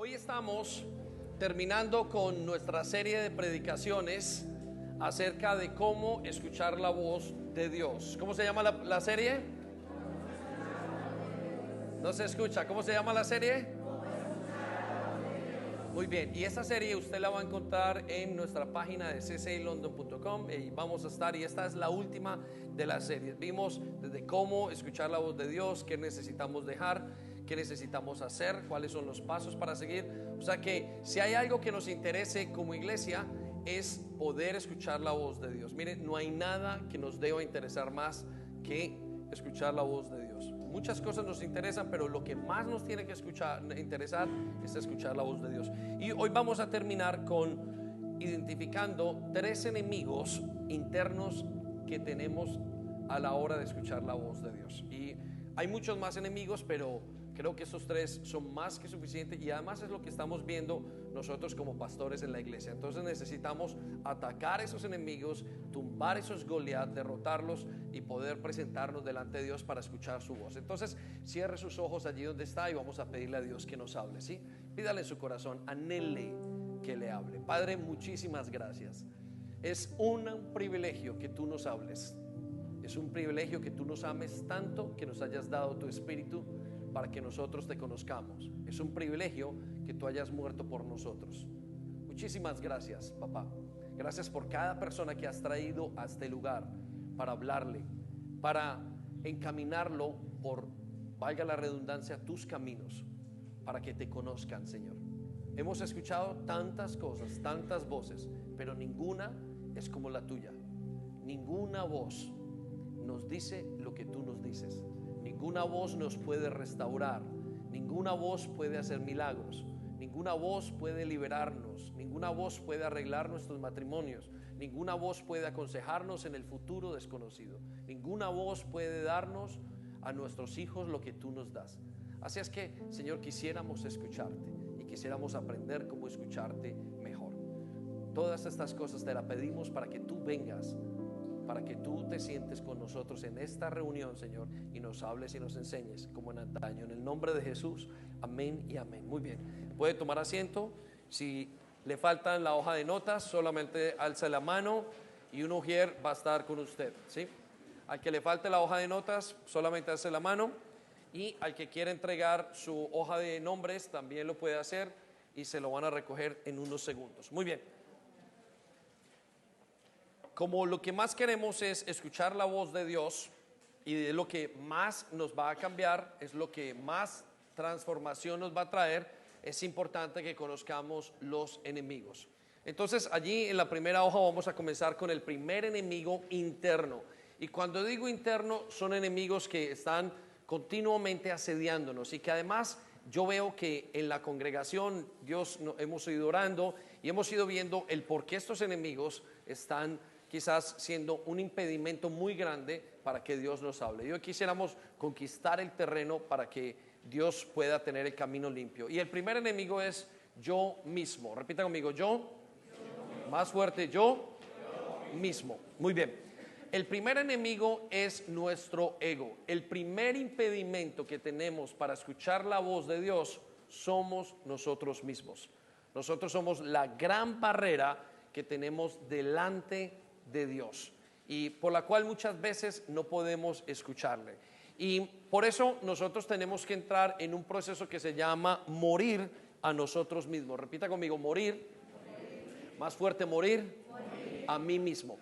Hoy estamos terminando con nuestra serie de predicaciones acerca de cómo escuchar la voz de Dios. ¿Cómo se llama la serie? No se escucha. ¿Cómo se llama la serie? Muy bien, y esta serie usted la va a encontrar en nuestra página de cclondon.com y vamos a estar, y esta es la última de las series. Vimos desde cómo escuchar la voz de Dios, qué necesitamos dejar, qué necesitamos hacer, cuáles son los pasos para seguir. O sea que si hay algo que nos interese como iglesia es poder escuchar la voz de Dios. Miren, no hay nada que nos deba interesar más que escuchar la voz de Dios. Muchas cosas nos interesan, pero lo que más nos tiene que interesar es escuchar la voz de Dios. Y hoy vamos a terminar con identificando 3 enemigos internos que tenemos a la hora de escuchar la voz de Dios. Y hay muchos más enemigos, pero creo que estos 3 son más que suficientes, y además es lo que estamos viendo nosotros como pastores en la iglesia. Entonces necesitamos atacar esos enemigos, tumbar esos Goliat, derrotarlos y poder presentarnos delante de Dios para escuchar su voz. Entonces cierre sus ojos allí donde está y vamos a pedirle a Dios que nos hable, ¿sí? Pídale en su corazón, anhele que le hable. Padre, muchísimas gracias. Es un privilegio que tú nos hables. Es un privilegio que tú nos ames tanto, que nos hayas dado tu espíritu para que nosotros te conozcamos. Es un privilegio que tú hayas muerto por nosotros. Muchísimas gracias, papá. Gracias por cada persona que has traído a este lugar para hablarle, para encaminarlo por, valga la redundancia, tus caminos, para que te conozcan, Señor. Hemos escuchado tantas cosas, tantas voces, pero ninguna es como la tuya. Ninguna voz nos dice lo que tú nos dices. Ninguna voz nos puede restaurar. Ninguna voz puede hacer milagros. Ninguna voz puede liberarnos. Ninguna voz puede arreglar nuestros matrimonios. Ninguna voz puede aconsejarnos en el futuro desconocido. Ninguna voz puede darnos a nuestros hijos lo que tú nos das. Así es que, Señor, quisiéramos escucharte y quisiéramos aprender cómo escucharte mejor. Todas estas cosas te las pedimos para que tú vengas, para que tú te sientes con nosotros en esta reunión, Señor, y nos hables y nos enseñes como en antaño. En el nombre de Jesús, amén y amén. Muy bien, puede tomar asiento. Si le faltan la hoja de notas, solamente alza la mano y un ujier va a estar con usted, ¿sí? Al que le falte la hoja de notas, solamente alce la mano, y al que quiera entregar su hoja de nombres también lo puede hacer y se lo van a recoger en unos segundos. Muy bien. Como lo que más queremos es escuchar la voz de Dios, y de lo que más nos va a cambiar, es lo que más transformación nos va a traer, es importante que conozcamos los enemigos. Entonces allí en la primera hoja vamos a comenzar con el primer enemigo interno. Y cuando digo interno, son enemigos que están continuamente asediándonos, y que además yo veo que en la congregación hemos ido orando y hemos ido viendo el por qué estos enemigos están quizás siendo un impedimento muy grande para que Dios nos hable. Y hoy quisiéramos conquistar el terreno para que Dios pueda tener el camino limpio. Y el primer enemigo es yo mismo. Repita conmigo, yo. Más fuerte, yo mismo. Muy bien. El primer enemigo es nuestro ego. El primer impedimento que tenemos para escuchar la voz de Dios somos nosotros mismos. Nosotros somos la gran barrera que tenemos delante de Dios, y por la cual muchas veces no podemos escucharle. Y por eso nosotros tenemos que entrar en un proceso que se llama morir a nosotros mismos. Repita conmigo, morir. Más fuerte, morir a mí mismo.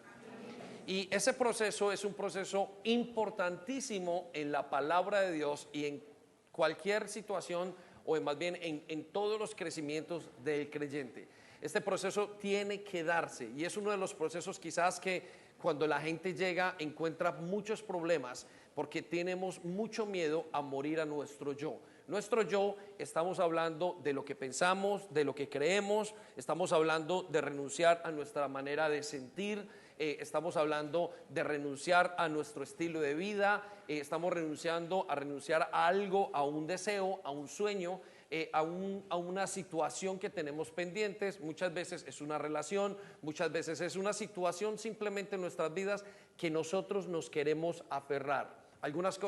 Y ese proceso es un proceso importantísimo en la palabra de Dios y en cualquier situación, o más bien en todos los crecimientos del creyente. Este proceso tiene que darse, y es uno de los procesos quizás que cuando la gente llega encuentra muchos problemas, porque tenemos mucho miedo a morir a nuestro yo. Nuestro yo, estamos hablando de lo que pensamos, de lo que creemos, estamos hablando de renunciar a nuestra manera de sentir, estamos hablando de renunciar a nuestro estilo de vida, estamos renunciar a algo, a un deseo, a un sueño, a una situación que tenemos pendientes. Muchas veces es una relación, muchas veces es una situación simplemente en nuestras vidas que nosotros nos queremos aferrar. Algunas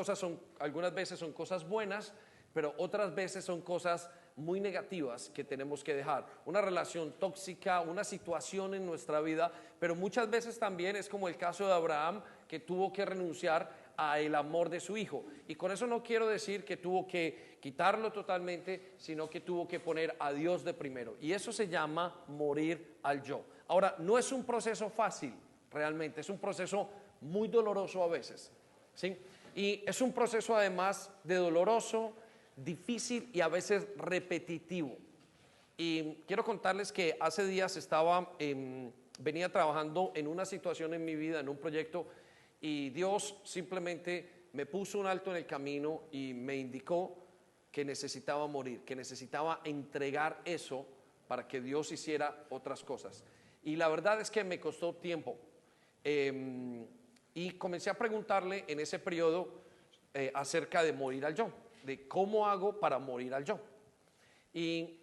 veces son cosas buenas, pero otras veces son cosas muy negativas que tenemos que dejar, una relación tóxica, una situación en nuestra vida, pero muchas veces también es como el caso de Abraham, que tuvo que renunciar a el amor de su hijo. Y con eso no quiero decir que tuvo que quitarlo totalmente, sino que tuvo que poner a Dios de primero. Y eso se llama morir al yo. Ahora, no es un proceso fácil, realmente, es un proceso muy doloroso a veces, ¿sí? Y es un proceso además de doloroso, difícil y a veces repetitivo. Y quiero contarles que hace días venía trabajando en una situación en mi vida, en un proyecto, y Dios simplemente me puso un alto en el camino y me indicó que necesitaba morir, que necesitaba entregar eso para que Dios hiciera otras cosas. Y la verdad es que me costó tiempo. Y comencé a preguntarle en ese periodo acerca de morir al yo, de cómo hago para morir al yo. Y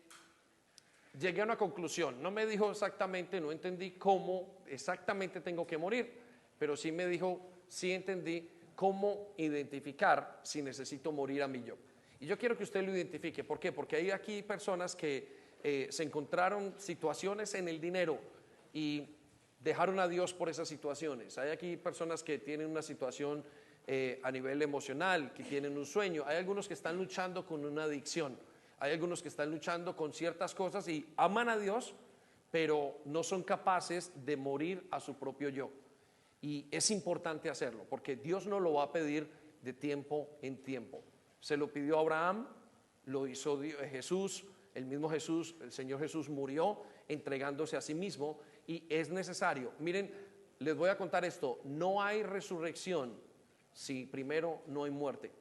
llegué a una conclusión. No me dijo exactamente, no entendí cómo exactamente tengo que morir, pero sí me dijo, sí entendí cómo identificar si necesito morir a mi yo. Y yo quiero que usted lo identifique. ¿Por qué? Porque hay aquí personas que se encontraron situaciones en el dinero y dejaron a Dios por esas situaciones. Hay aquí personas que tienen una situación a nivel emocional, que tienen un sueño. Hay algunos que están luchando con una adicción. Hay algunos que están luchando con ciertas cosas y aman a Dios, pero no son capaces de morir a su propio yo. Y es importante hacerlo, porque Dios no lo va a pedir de tiempo en tiempo. Se lo pidió a Abraham, lo hizo Jesús, el mismo Jesús, el Señor Jesús murió entregándose a sí mismo y es necesario. Miren, les voy a contar esto, no hay resurrección si primero no hay muerte,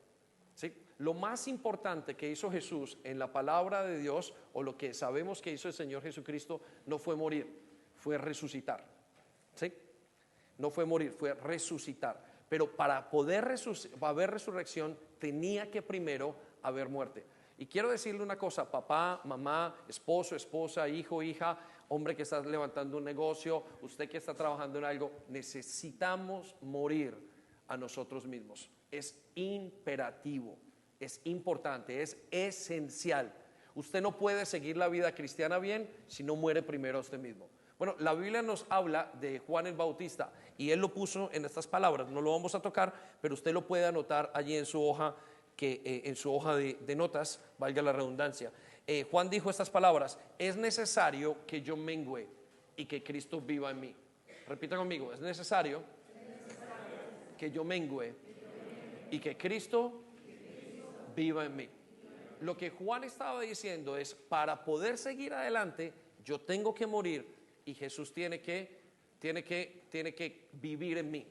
¿sí? Lo más importante que hizo Jesús en la palabra de Dios, o lo que sabemos que hizo el Señor Jesucristo, no fue morir, fue resucitar, ¿sí? No fue morir, fue resucitar. Pero para poder haber resurrección, tenía que primero haber muerte. Y quiero decirle una cosa, papá, mamá, esposo, esposa, hijo, hija, hombre que está levantando un negocio, usted que está trabajando en algo, necesitamos morir a nosotros mismos. Es imperativo, es importante, es esencial. Usted no puede seguir la vida cristiana bien si no muere primero a usted mismo. Bueno, la Biblia nos habla de Juan el Bautista y él lo puso en estas palabras, no lo vamos a tocar, pero usted lo puede anotar allí en su hoja, en su hoja de notas, valga la redundancia. Juan dijo estas palabras: es necesario que yo mengüe y que Cristo viva en mí. Repita conmigo, es necesario que yo mengüe y que Cristo viva en mí. Lo que Juan estaba diciendo es, para poder seguir adelante, yo tengo que morir y Jesús tiene que vivir en mí.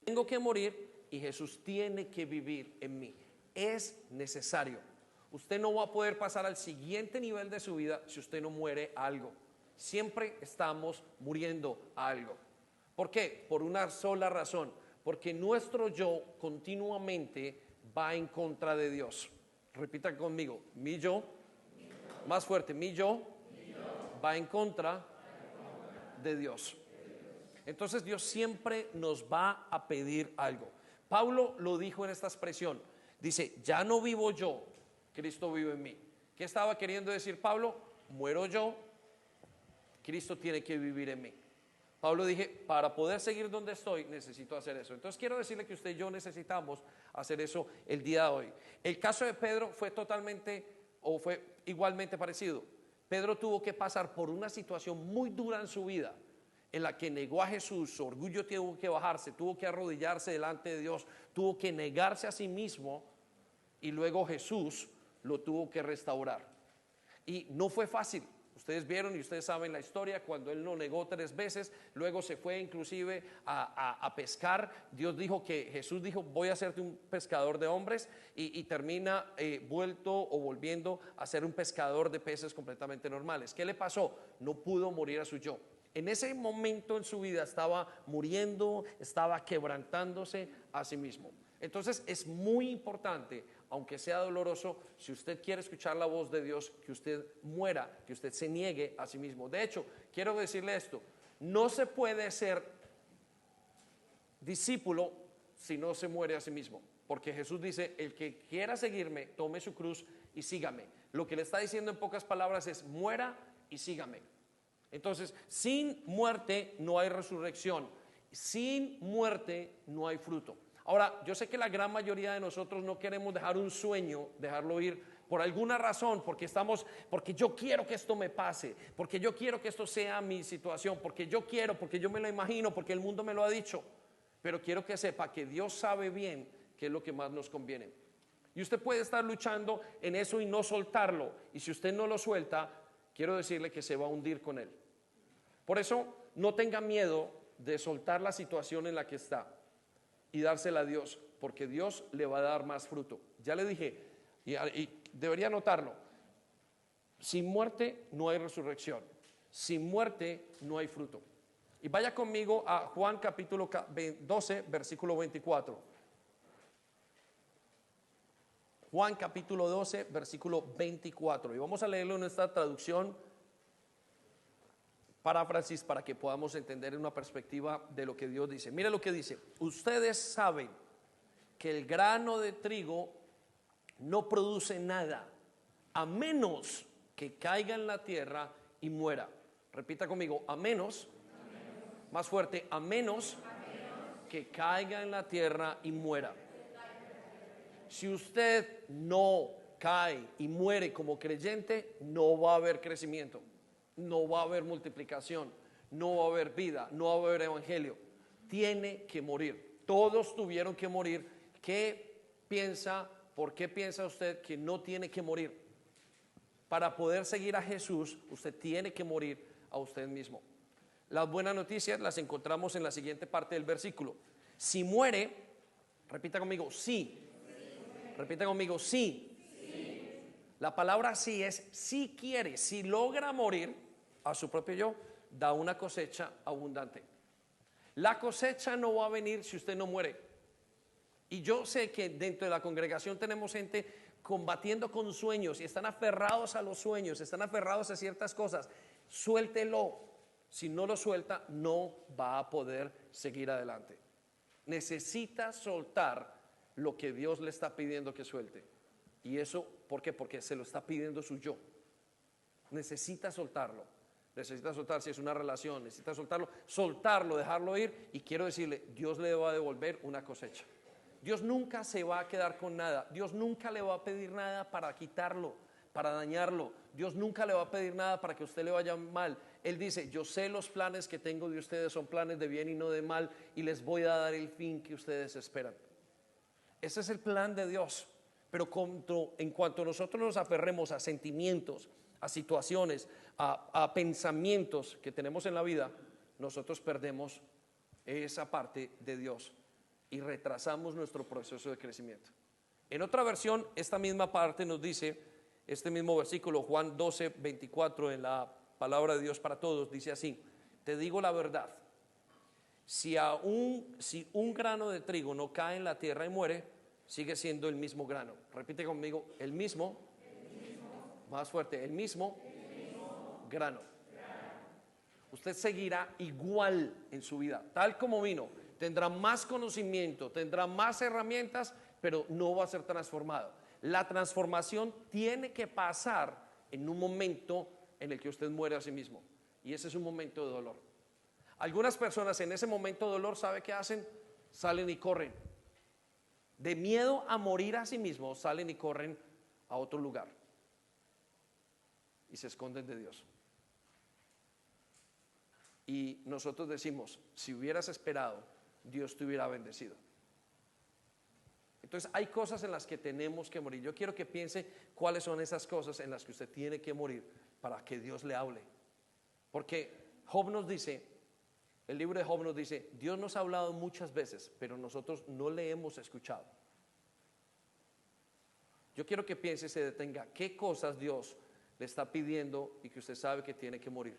Tengo que morir y Jesús tiene que vivir en mí. Es necesario. Usted no va a poder pasar al siguiente nivel de su vida si usted no muere a algo. Siempre estamos muriendo a algo. ¿Por qué? Por una sola razón. Porque nuestro yo continuamente va en contra de Dios. Repita conmigo, mi yo, más fuerte, mi yo va en contra de Dios. Entonces Dios siempre nos va a pedir algo. Pablo lo dijo en esta expresión, dice, ya no vivo yo, Cristo vive en mí. ¿Qué estaba queriendo decir Pablo? Muero yo, Cristo tiene que vivir en mí. Pablo dije, para poder seguir donde estoy, necesito hacer eso. Entonces quiero decirle que usted y yo necesitamos hacer eso el día de hoy. El caso de Pedro fue igualmente parecido. Pedro tuvo que pasar por una situación muy dura en su vida, en la que negó a Jesús, su orgullo tuvo que bajarse, tuvo que arrodillarse delante de Dios, tuvo que negarse a sí mismo y luego Jesús lo tuvo que restaurar. Y no fue fácil. Ustedes vieron y ustedes saben la historia, cuando él lo negó 3 veces, luego se fue inclusive a pescar. Jesús dijo, voy a hacerte un pescador de hombres, y termina volviendo a ser un pescador de peces completamente normales. ¿Qué le pasó? No pudo morir a su yo. En ese momento en su vida estaba muriendo, estaba quebrantándose a sí mismo. Entonces es muy importante, aunque sea doloroso, si usted quiere escuchar la voz de Dios, que usted muera, que usted se niegue a sí mismo. De hecho, quiero decirle esto, no se puede ser discípulo si no se muere a sí mismo, porque Jesús dice, el que quiera seguirme, tome su cruz y sígame. lo que le está diciendo en pocas palabras es: muera y sígame. Entonces, sin muerte no hay resurrección, sin muerte no hay fruto. Ahora, yo sé que la gran mayoría de nosotros no queremos dejar un sueño, dejarlo ir por alguna razón, porque yo quiero que esto me pase, porque yo quiero que esto sea mi situación, porque yo me lo imagino, porque el mundo me lo ha dicho. Pero quiero que sepa que Dios sabe bien qué es lo que más nos conviene. Y usted puede estar luchando en eso y no soltarlo. Y si usted no lo suelta, quiero decirle que se va a hundir con él. Por eso, no tenga miedo de soltar la situación en la que está y dársela a Dios, porque Dios le va a dar más fruto. Ya le dije, y debería notarlo: sin muerte no hay resurrección, sin muerte no hay fruto. Y vaya conmigo a Juan capítulo 12, versículo 24. Juan capítulo 12, versículo 24. Y vamos a leerlo en esta traducción paráfrasis para que podamos entender en una perspectiva de lo que Dios dice. Mire lo que dice: ustedes saben que el grano de trigo no produce nada a menos que caiga en la tierra y muera. Repita conmigo: a menos, más fuerte, a menos que caiga en la tierra y muera. Si usted no cae y muere como creyente, no va a haber crecimiento, no va a haber multiplicación, no va a haber vida, no va a haber evangelio. Tiene que morir. Todos tuvieron que morir. ¿Por qué piensa usted que no tiene que morir? Para poder seguir a Jesús, usted tiene que morir a usted mismo. Las buenas noticias las encontramos en la siguiente parte del versículo. Si muere, repita conmigo: sí. Repita conmigo: sí. La palabra sí es si quiere, si logra morir a su propio yo, da una cosecha abundante. La cosecha no va a venir si usted no muere. Y yo sé que dentro de la congregación tenemos gente combatiendo con sueños y están aferrados a los sueños, están aferrados a ciertas cosas. Suéltelo. Si no lo suelta, no va a poder seguir adelante. Necesita soltar lo que Dios le está pidiendo que suelte. Y eso, ¿por qué? Porque se lo está pidiendo su yo. Necesita soltarlo. Necesita soltar, si es una relación, necesita soltarlo, dejarlo ir. Y quiero decirle: Dios le va a devolver una cosecha. Dios nunca se va a quedar con nada. Dios nunca le va a pedir nada para quitarlo, para dañarlo. Dios nunca le va a pedir nada para que a usted le vaya mal. Él dice: yo sé los planes que tengo de ustedes, son planes de bien y no de mal, y les voy a dar el fin que ustedes esperan. Ese es el plan de Dios. Pero en cuanto nosotros nos aferremos a sentimientos, a situaciones, a pensamientos que tenemos en la vida, nosotros perdemos esa parte de Dios y retrasamos nuestro proceso de crecimiento. En otra versión, esta misma parte nos dice, este mismo versículo, Juan 12, 24, en la palabra de Dios para todos, dice así: te digo la verdad, si un grano de trigo no cae en la tierra y muere, sigue siendo el mismo grano. Repite conmigo: el mismo. Más fuerte: el mismo grano. Usted seguirá igual en su vida, tal como vino. Tendrá más conocimiento, tendrá más herramientas, pero no va a ser transformado. La transformación tiene que pasar en un momento en el que usted muere a sí mismo, y ese es un momento de dolor. Algunas personas en ese momento de dolor, ¿sabe qué hacen? Salen y corren. De miedo a morir a sí mismos, salen y corren a otro lugar y se esconden de Dios. Y nosotros decimos: si hubieras esperado, Dios te hubiera bendecido. Entonces hay cosas en las que tenemos que morir. Yo quiero que piense cuáles son esas cosas en las que usted tiene que morir para que Dios le hable. Porque Job nos dice, el libro de Job nos dice: Dios nos ha hablado muchas veces, pero nosotros no le hemos escuchado. Yo quiero que piense y se detenga. ¿Qué cosas Dios le está pidiendo y que usted sabe que tiene que morir?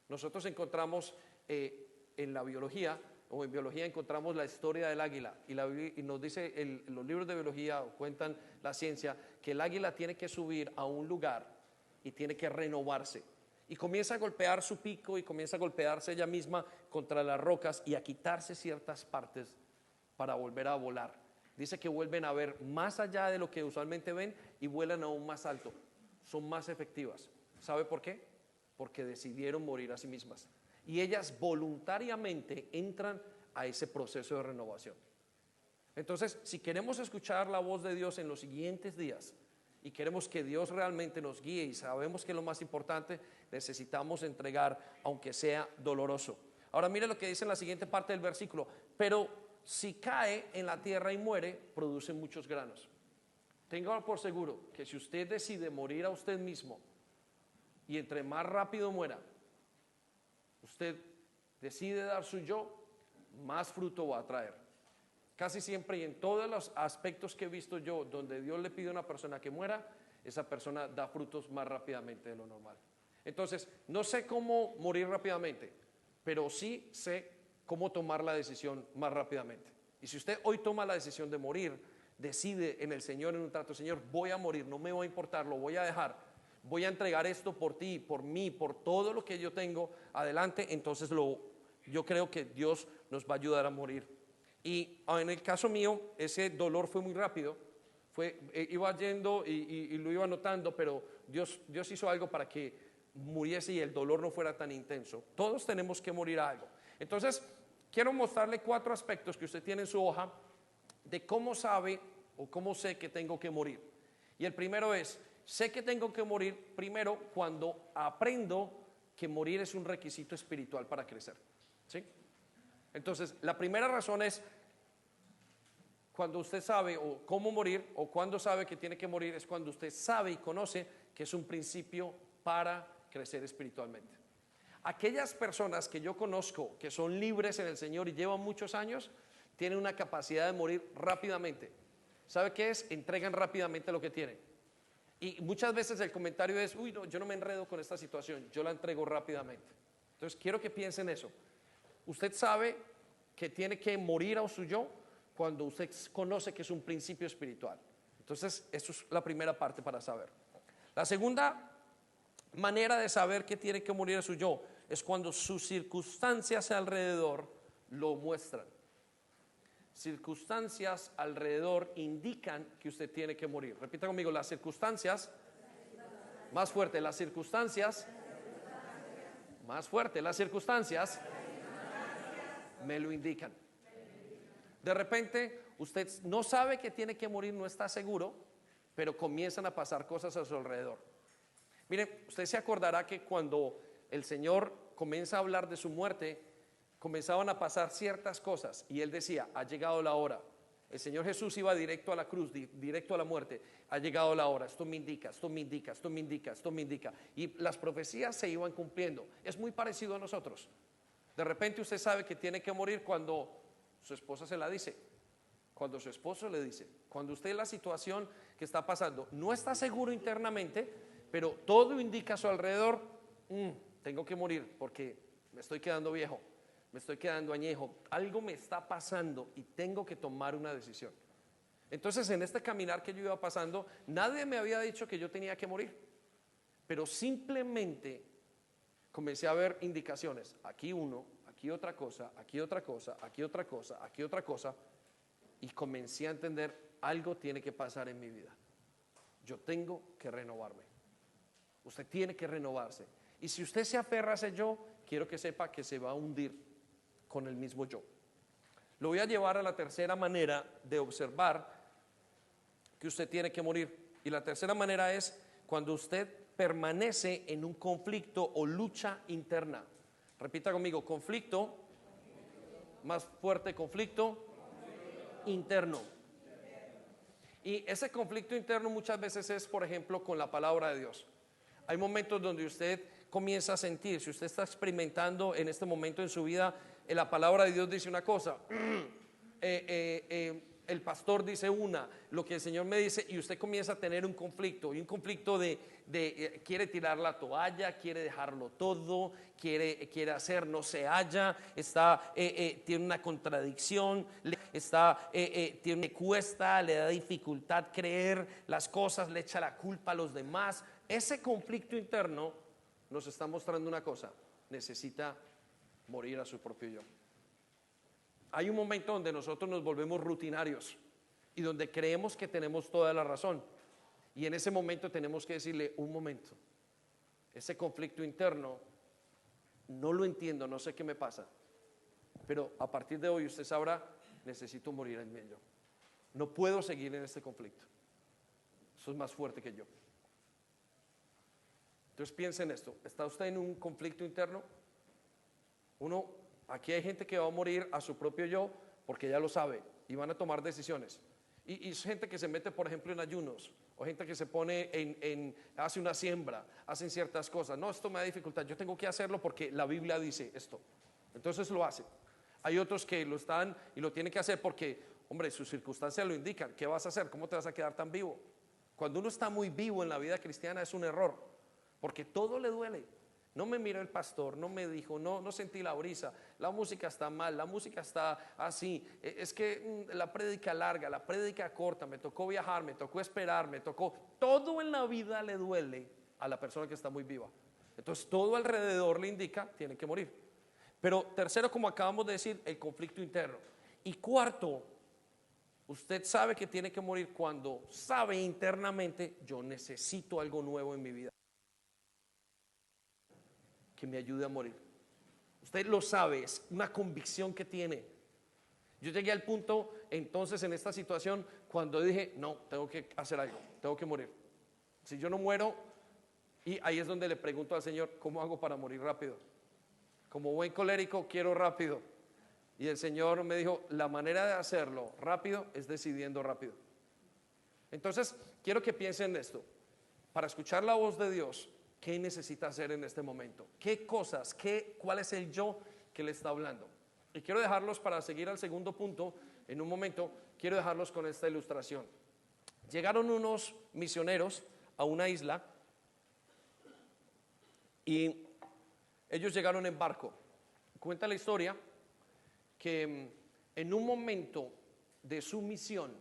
Nosotros encontramos en la biología, o en biología encontramos la historia del águila, y nos dice los libros de biología, cuentan la ciencia, que el águila tiene que subir a un lugar y tiene que renovarse, y comienza a golpear su pico y comienza a golpearse ella misma contra las rocas y a quitarse ciertas partes para volver a volar. Dice que vuelven a ver más allá de lo que usualmente ven y vuelan aún más alto. Son más efectivas. ¿Sabe por qué? Porque decidieron morir a sí mismas. Y ellas voluntariamente entran a ese proceso de renovación. Entonces, si queremos escuchar la voz de Dios en los siguientes días y queremos que Dios realmente nos guíe y sabemos que es lo más importante, necesitamos entregar aunque sea doloroso. Ahora mire lo que dice en la siguiente parte del versículo. Pero si cae en la tierra y muere, produce muchos granos. Tenga por seguro que si usted decide morir a usted mismo y entre más rápido muera, usted decide dar su yo, más fruto va a traer. Casi siempre y en todos los aspectos que he visto yo, donde Dios le pide a una persona que muera, esa persona da frutos más rápidamente de lo normal. Entonces, no sé cómo morir rápidamente, pero sí sé cómo tomar la decisión más rápidamente. Y si usted hoy toma la decisión de morir, decide en el Señor, en un trato: Señor, voy a morir, no me va a importar, lo voy a dejar, voy a entregar esto por ti, por mí, por todo lo que yo tengo adelante. Entonces yo creo que Dios nos va a ayudar a morir. Y en el caso mío, ese dolor fue muy rápido, iba yendo y lo iba notando, pero Dios hizo algo para que muriese y el dolor no fuera tan intenso. Todos tenemos que morir a algo. Entonces, quiero mostrarle 4 aspectos que usted tiene en su hoja de cómo sabe o cómo sé que tengo que morir. Y el primero es: sé que tengo que morir primero cuando aprendo que morir es un requisito espiritual para crecer. ¿Sí? Entonces, la primera razón es cuando usted sabe o cómo morir, o cuando sabe que tiene que morir, es cuando usted sabe y conoce que es un principio para crecer espiritualmente. Aquellas personas que yo conozco que son libres en el Señor y llevan muchos años, tienen una capacidad de morir rápidamente. ¿Sabe qué es? Entregan rápidamente lo que tienen. Y muchas veces el comentario es: uy, no, yo no me enredo con esta situación, yo la entrego rápidamente. Entonces quiero que piensen eso. Usted sabe que tiene que morir a su yo cuando usted conoce que es un principio espiritual. Entonces, eso es la primera parte para saber. La segunda manera de saber que tiene que morir a su yo es cuando sus circunstancias alrededor lo muestran. Circunstancias alrededor indican que usted tiene que morir. Repita conmigo: las circunstancias. Más fuerte: las circunstancias. Más fuerte: las circunstancias me lo indican. De repente usted no sabe que tiene que morir, no está seguro, pero comienzan a pasar cosas a su alrededor. Mire, usted se acordará que cuando el Señor comienza a hablar de su muerte, comenzaban a pasar ciertas cosas y Él decía: ha llegado la hora. El Señor Jesús iba directo a la cruz, directo a la muerte. Ha llegado la hora, esto me indica, esto me indica, esto me indica, esto me indica. Y las profecías se iban cumpliendo. Es muy parecido a nosotros. De repente usted sabe que tiene que morir cuando su esposa se la dice, cuando su esposo le dice, cuando usted en la situación que está pasando no está seguro internamente, pero todo indica a su alrededor: tengo que morir porque me estoy quedando viejo, me estoy quedando añejo, algo me está pasando y tengo que tomar una decisión. Entonces, en este caminar que yo iba pasando, nadie me había dicho que yo tenía que morir, pero simplemente comencé a ver indicaciones: aquí uno, aquí otra cosa, aquí otra cosa, aquí otra cosa, aquí otra cosa, y comencé a entender: algo tiene que pasar en mi vida, yo tengo que renovarme. Usted tiene que renovarse, y si usted se aferra a ese yo, quiero que sepa que se va a hundir con el mismo yo. Lo voy a llevar a la tercera manera de observar que usted tiene que morir, y la tercera manera es cuando usted permanece en un conflicto o lucha interna. Repita conmigo: conflicto. Más fuerte: conflicto interno. Y ese conflicto interno muchas veces es, por ejemplo, con la palabra de Dios. Hay momentos donde usted comienza a sentir, si usted está experimentando en este momento en su vida, la palabra de Dios dice una cosa, el pastor dice una, lo que el Señor me dice, y usted comienza a tener un conflicto, y un conflicto de quiere tirar la toalla, quiere dejarlo todo, quiere hacer, no se halla, tiene una contradicción, le cuesta, le da dificultad creer las cosas, le echa la culpa a los demás. Ese conflicto interno nos está mostrando una cosa: necesita morir a su propio yo. Hay un momento donde nosotros nos volvemos rutinarios y donde creemos que tenemos toda la razón. Y en ese momento tenemos que decirle, un momento, ese conflicto interno no lo entiendo, no sé qué me pasa, pero a partir de hoy usted sabrá, necesito morir en medio. No puedo seguir en este conflicto. Eso es más fuerte que yo. Entonces piense en esto. ¿Está usted en un conflicto interno? Aquí hay gente que va a morir a su propio yo porque ya lo sabe y van a tomar decisiones. Y es gente que se mete, por ejemplo, en ayunos, o gente que se pone hace una siembra, hacen ciertas cosas. No, esto me da dificultad, yo tengo que hacerlo porque la Biblia dice esto. Entonces lo hace. Hay otros que lo están y lo tienen que hacer porque, hombre, sus circunstancias lo indican. ¿Qué vas a hacer? ¿Cómo te vas a quedar tan vivo? Cuando uno está muy vivo en la vida cristiana es un error, porque todo le duele. No me miró el pastor, no me dijo, no sentí la brisa, la música está mal, la música está así, es que la prédica larga, la prédica corta, me tocó viajar, me tocó esperar, todo en la vida le duele a la persona que está muy viva. Entonces todo alrededor le indica, tiene que morir. Pero tercero, como acabamos de decir, el conflicto interno. Y cuarto, usted sabe que tiene que morir cuando sabe internamente, yo necesito algo nuevo en mi vida que me ayude a morir. Usted lo sabe, es una convicción que tiene. Yo llegué al punto entonces en esta situación cuando dije, no, tengo que hacer algo, tengo que morir. Si yo no muero, y ahí es donde le pregunto al Señor, ¿cómo hago para morir rápido? Como buen colérico, quiero rápido. Y el Señor me dijo, la manera de hacerlo rápido es decidiendo rápido. Entonces, quiero que piensen en esto. Para escuchar la voz de Dios, ¿qué necesita hacer en este momento? ¿Qué cosas? ¿Cuál es el yo que le está hablando? Y quiero dejarlos para seguir al segundo punto. En un momento, quiero dejarlos con esta ilustración. Llegaron unos misioneros a una isla y ellos llegaron en barco. Cuenta la historia que en un momento de su misión,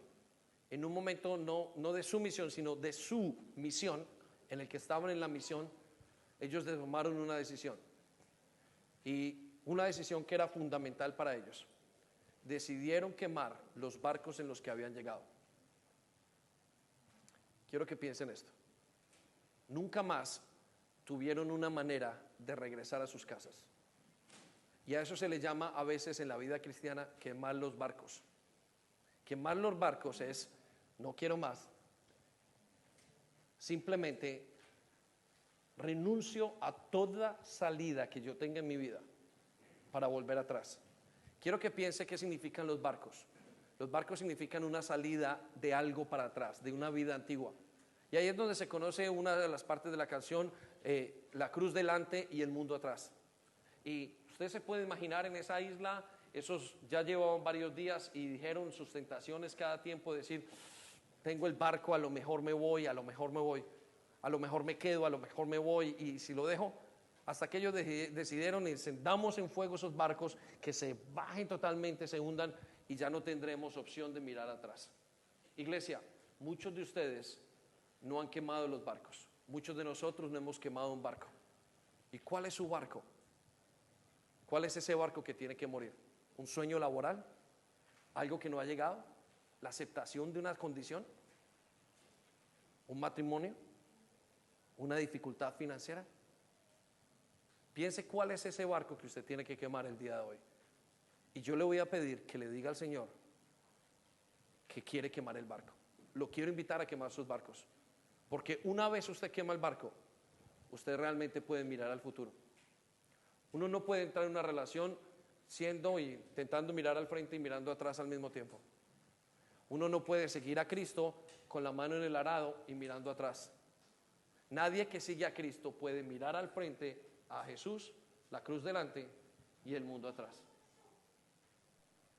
en un momento no de su misión, sino de su misión, en el que estaban en la misión, ellos tomaron una decisión. Y una decisión que era fundamental para ellos. Decidieron quemar los barcos en los que habían llegado. Quiero que piensen esto. Nunca más tuvieron una manera de regresar a sus casas. Y a eso se le llama a veces en la vida cristiana quemar los barcos. Quemar los barcos es, no quiero más. Simplemente renuncio a toda salida que yo tenga en mi vida para volver atrás. Quiero que piense qué significan los barcos. Los barcos significan una salida de algo para atrás, de una vida antigua. Y ahí es donde se conoce una de las partes de la canción, la cruz delante y el mundo atrás. Y usted se puede imaginar en esa isla, esos ya llevaban varios días y dijeron sus tentaciones cada tiempo, decir, tengo el barco, a lo mejor me voy, a lo mejor me voy, a lo mejor me quedo, a lo mejor me voy, y si lo dejo, hasta que ellos decidieron encendamos en fuego esos barcos, que se bajen totalmente, se hundan, y ya no tendremos opción de mirar atrás. Iglesia, muchos de ustedes no han quemado los barcos, muchos de nosotros no hemos quemado un barco. ¿Y cuál es su barco? ¿Cuál es ese barco que tiene que morir? ¿Un sueño laboral? ¿Algo que no ha llegado? ¿La aceptación de una condición? ¿Un matrimonio? ¿Una dificultad financiera? Piense cuál es ese barco que usted tiene que quemar el día de hoy. Y yo le voy a pedir que le diga al Señor que quiere quemar el barco. Lo quiero invitar a quemar sus barcos. Porque una vez usted quema el barco, usted realmente puede mirar al futuro. Uno no puede entrar en una relación siendo y intentando mirar al frente y mirando atrás al mismo tiempo. Uno no puede seguir a Cristo con la mano en el arado y mirando atrás. Nadie que sigue a Cristo puede mirar al frente a Jesús, la cruz delante y el mundo atrás.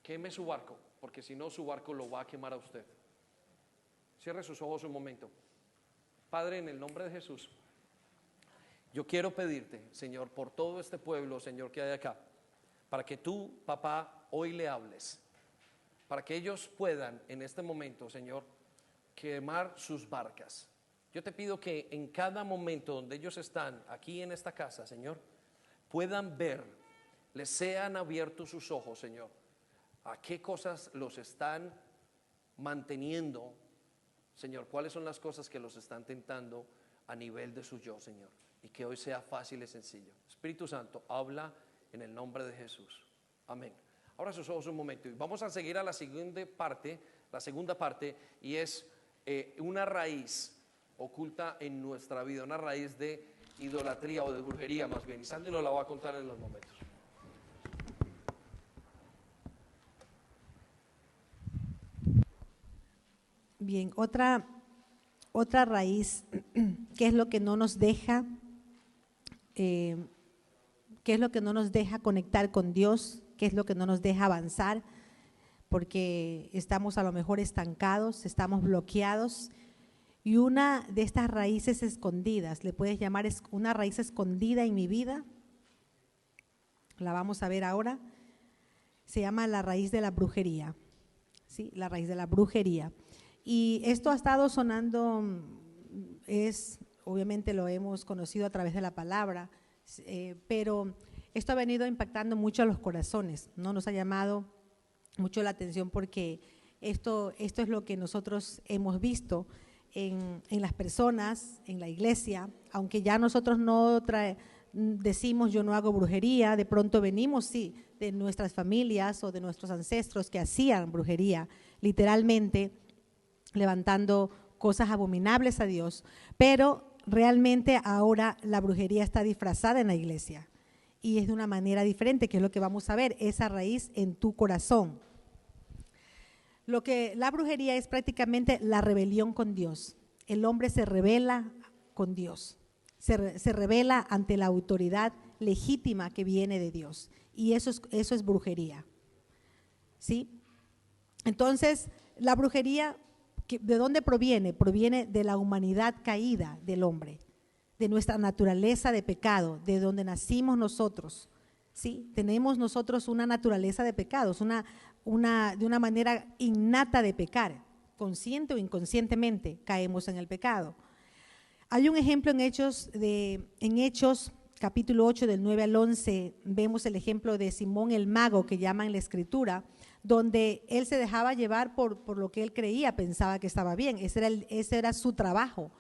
Queme su barco, porque si no, su barco lo va a quemar a usted. Cierre sus ojos un momento. Padre, en el nombre de Jesús, yo quiero pedirte, Señor, por todo este pueblo, Señor, que hay acá, para que tú, papá, hoy le hables, para que ellos puedan en este momento, Señor, quemar sus barcas. Yo te pido que en cada momento donde ellos están aquí en esta casa, Señor, puedan ver, les sean abiertos sus ojos, Señor, a qué cosas los están manteniendo, Señor, cuáles son las cosas que los están tentando a nivel de su yo, Señor, y que hoy sea fácil y sencillo. Espíritu Santo, habla en el nombre de Jesús. Amén. Ahora sus ojos un momento y vamos a seguir a la segunda parte, y es una raíz oculta en nuestra vida, una raíz de idolatría o de brujería más bien, y Sandy nos la va a contar en los momentos. Bien, otra raíz, ¿qué es lo que no nos deja, qué es lo que no nos deja conectar con Dios? ¿Qué es lo que no nos deja avanzar? Porque estamos a lo mejor estancados, estamos bloqueados. Y una de estas raíces escondidas, le puedes llamar una raíz escondida en mi vida, la vamos a ver ahora, se llama la raíz de la brujería, ¿sí? La raíz de la brujería. Y esto ha estado sonando, obviamente lo hemos conocido a través de la palabra, pero esto ha venido impactando mucho a los corazones, ¿no? Nos ha llamado mucho la atención porque esto es lo que nosotros hemos visto en las personas, en la iglesia, aunque ya nosotros no decimos yo no hago brujería, de pronto venimos sí de nuestras familias o de nuestros ancestros que hacían brujería, literalmente levantando cosas abominables a Dios, pero realmente ahora la brujería está disfrazada en la iglesia y es de una manera diferente, que es lo que vamos a ver, esa raíz en tu corazón. Lo que la brujería es prácticamente la rebelión con Dios. El hombre se rebela con Dios, se rebela ante la autoridad legítima que viene de Dios, y eso es brujería, ¿sí? Entonces, la brujería, ¿de dónde proviene? Proviene de la humanidad caída del hombre, de nuestra naturaleza de pecado, de donde nacimos nosotros, ¿sí? Tenemos nosotros una naturaleza de pecados, de una manera innata de pecar, consciente o inconscientemente caemos en el pecado. Hay un ejemplo en Hechos capítulo 8 del 9 al 11, vemos el ejemplo de Simón el mago, que llama en la escritura, donde él se dejaba llevar por lo que él creía, pensaba que estaba bien, ese era su trabajo.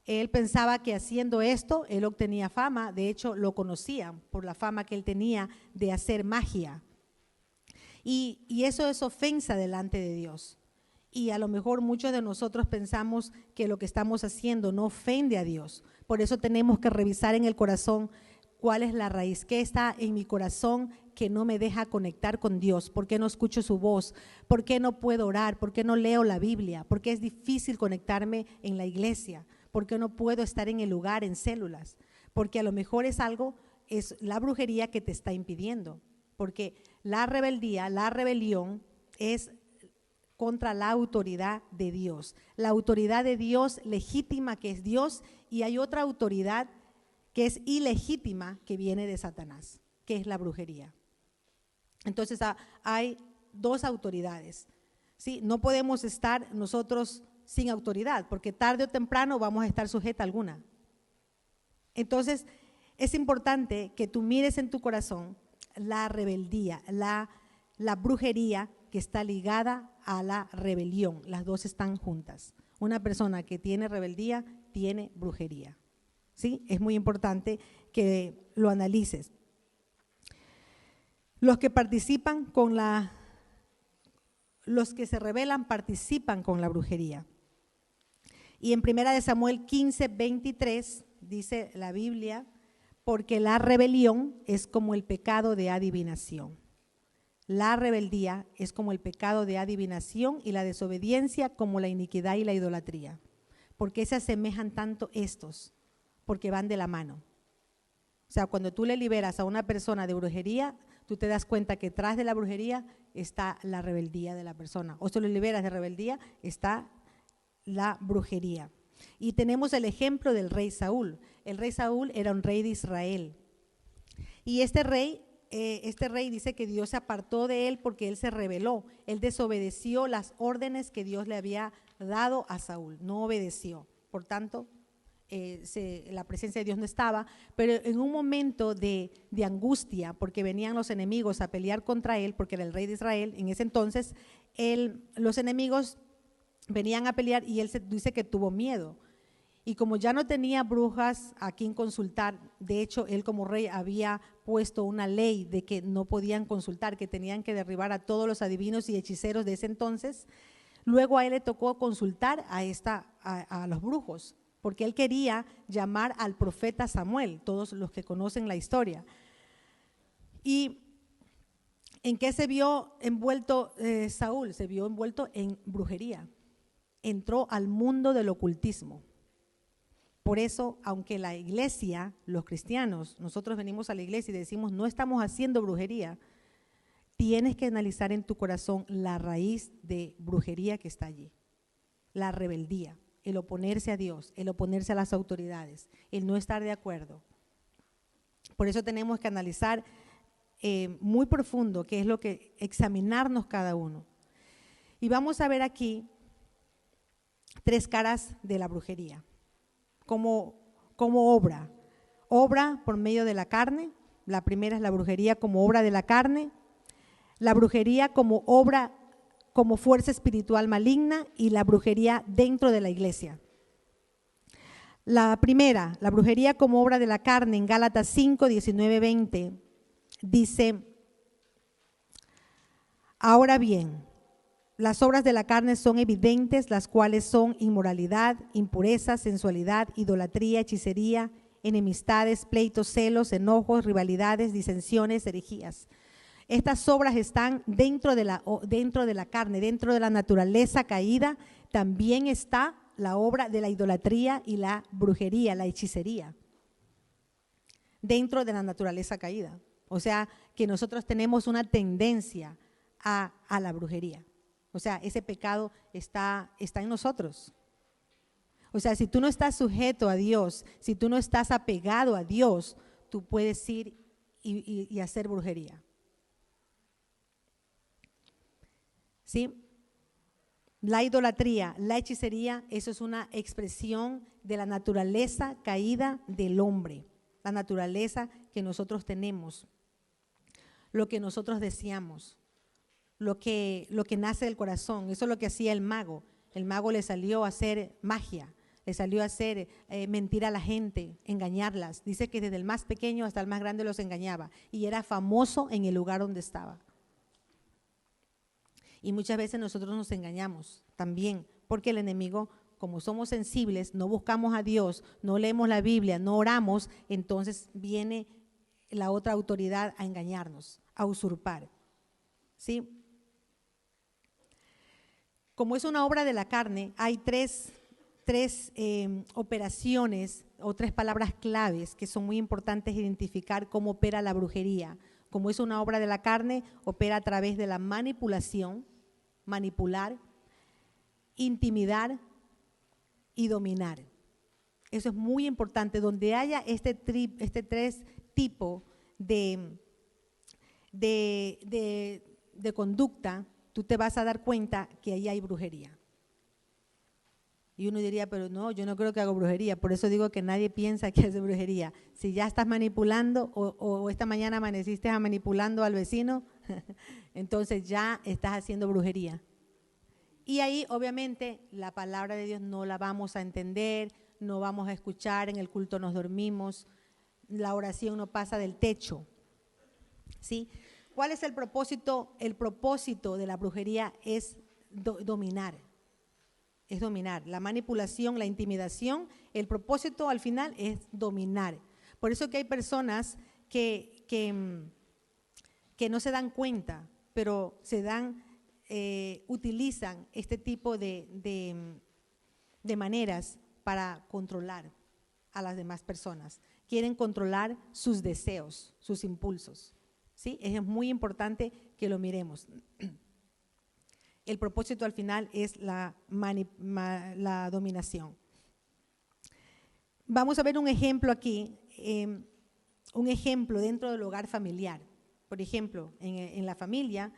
Él pensaba que haciendo esto, él obtenía fama, de hecho lo conocían por la fama que él tenía de hacer magia. Y eso es ofensa delante de Dios. Y a lo mejor muchos de nosotros pensamos que lo que estamos haciendo no ofende a Dios. Por eso tenemos que revisar en el corazón cuál es la raíz, qué está en mi corazón que no me deja conectar con Dios, por qué no escucho su voz, por qué no puedo orar, por qué no leo la Biblia, por qué es difícil conectarme en la iglesia, por qué no puedo estar en el lugar, en células, porque a lo mejor es la brujería que te está impidiendo, porque la rebeldía, la rebelión es contra la autoridad de Dios. La autoridad de Dios legítima, que es Dios, y hay otra autoridad que es ilegítima, que viene de Satanás, que es la brujería. Entonces hay dos autoridades, ¿sí? No podemos estar nosotros sin autoridad, porque tarde o temprano vamos a estar sujeta a alguna. Entonces es importante que tú mires en tu corazón la rebeldía, la brujería que está ligada a la rebelión. Las dos están juntas. Una persona que tiene rebeldía tiene brujería, ¿sí? Es muy importante que lo analices. Los que se rebelan participan con la brujería. Y en 1 Samuel 15:23 dice la Biblia, porque la rebelión es como el pecado de adivinación. La rebeldía es como el pecado de adivinación y la desobediencia como la iniquidad y la idolatría. ¿Por qué se asemejan tanto estos? Porque van de la mano. O sea, cuando tú le liberas a una persona de brujería, tú te das cuenta que tras de la brujería está la rebeldía de la persona. O si lo liberas de rebeldía, está la brujería. Y tenemos el ejemplo del rey Saúl. El rey Saúl era un rey de Israel. Y este rey dice que Dios se apartó de él porque él se rebeló. Él desobedeció las órdenes que Dios le había dado a Saúl. No obedeció. Por tanto, la presencia de Dios no estaba, pero en un momento de angustia, porque venían los enemigos a pelear contra él, porque era el rey de Israel, en ese entonces los enemigos venían a pelear y él dice que tuvo miedo. Y como ya no tenía brujas a quien consultar, de hecho él como rey había puesto una ley de que no podían consultar, que tenían que derribar a todos los adivinos y hechiceros de ese entonces. Luego a él le tocó consultar a los brujos, porque él quería llamar al profeta Samuel, todos los que conocen la historia. ¿Y en qué se vio envuelto Saúl? Se vio envuelto en brujería. Entró al mundo del ocultismo. Por eso, aunque la iglesia, los cristianos, nosotros venimos a la iglesia y decimos no estamos haciendo brujería, tienes que analizar en tu corazón la raíz de brujería que está allí. La rebeldía, el oponerse a Dios, el oponerse a las autoridades, el no estar de acuerdo. Por eso tenemos que analizar muy profundo qué es lo que examinarnos cada uno. Y vamos a ver aquí 3 caras de la brujería. Como obra. Obra por medio de la carne. La primera es la brujería como obra de la carne. La brujería como obra, como fuerza espiritual maligna, y la brujería dentro de la iglesia. La primera, la brujería como obra de la carne, en Gálatas 5, 19, 20, dice: ahora bien, las obras de la carne son evidentes, las cuales son inmoralidad, impureza, sensualidad, idolatría, hechicería, enemistades, pleitos, celos, enojos, rivalidades, disensiones, herejías. Estas obras están dentro de la carne, dentro de la naturaleza caída. También está la obra de la idolatría y la brujería, la hechicería, dentro de la naturaleza caída. O sea, que nosotros tenemos una tendencia a la brujería. O sea, ese pecado está en nosotros. O sea, si tú no estás sujeto a Dios, si tú no estás apegado a Dios, tú puedes ir y hacer brujería. ¿Sí? La idolatría, la hechicería, eso es una expresión de la naturaleza caída del hombre, la naturaleza que nosotros tenemos, lo que nosotros deseamos, lo que nace del corazón. Eso es lo que hacía el mago. El mago le salió a hacer magia, le salió a hacer mentir a la gente, engañarlas. Dice que desde el más pequeño hasta el más grande los engañaba y era famoso en el lugar donde estaba. Y muchas veces nosotros nos engañamos también, porque el enemigo, como somos sensibles, no buscamos a Dios, no leemos la Biblia, no oramos, entonces viene la otra autoridad a engañarnos, a usurpar. ¿Sí? Como es una obra de la carne, hay tres operaciones o 3 palabras claves que son muy importantes identificar cómo opera la brujería. Como es una obra de la carne, opera a través de la manipulación, manipular, intimidar y dominar. Eso es muy importante. Donde haya este 3 tipos de conducta, tú te vas a dar cuenta que ahí hay brujería. Y uno diría, pero no, yo no creo que hago brujería. Por eso digo que nadie piensa que hace brujería. Si ya estás manipulando o esta mañana amaneciste manipulando al vecino, entonces ya estás haciendo brujería. Y ahí obviamente la palabra de Dios no la vamos a entender, no vamos a escuchar, en el culto nos dormimos, la oración no pasa del techo. ¿Sí? ¿Cuál es el propósito? El propósito de la brujería es dominar. Es dominar. La manipulación, la intimidación, el propósito al final es dominar. Por eso que hay personas que no se dan cuenta, pero utilizan este tipo de maneras para controlar a las demás personas. Quieren controlar sus deseos, sus impulsos. ¿Sí? Es muy importante que lo miremos. El propósito al final es la dominación. Vamos a ver un ejemplo aquí, un ejemplo dentro del hogar familiar. Por ejemplo, en la familia,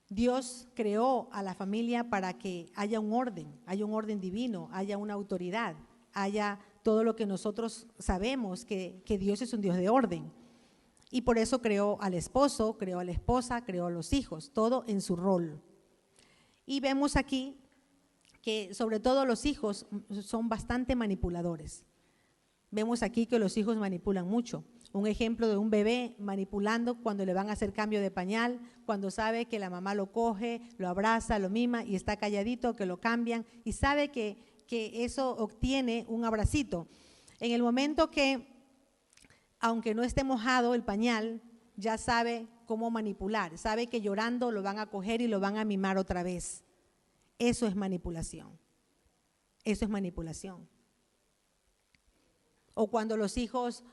Dios creó a la familia para que haya un orden divino, haya una autoridad, haya todo lo que nosotros sabemos, que Dios es un Dios de orden. Y por eso creó al esposo, creó a la esposa, creó a los hijos, todo en su rol. Y vemos aquí que sobre todo los hijos son bastante manipuladores. Vemos aquí que los hijos manipulan mucho. Un ejemplo de un bebé manipulando cuando le van a hacer cambio de pañal, cuando sabe que la mamá lo coge, lo abraza, lo mima y está calladito, que lo cambian y sabe que eso obtiene un abracito. En el momento que, aunque no esté mojado el pañal, ya sabe cómo manipular, sabe que llorando lo van a coger y lo van a mimar otra vez. Eso es manipulación. Eso es manipulación. O cuando los hijos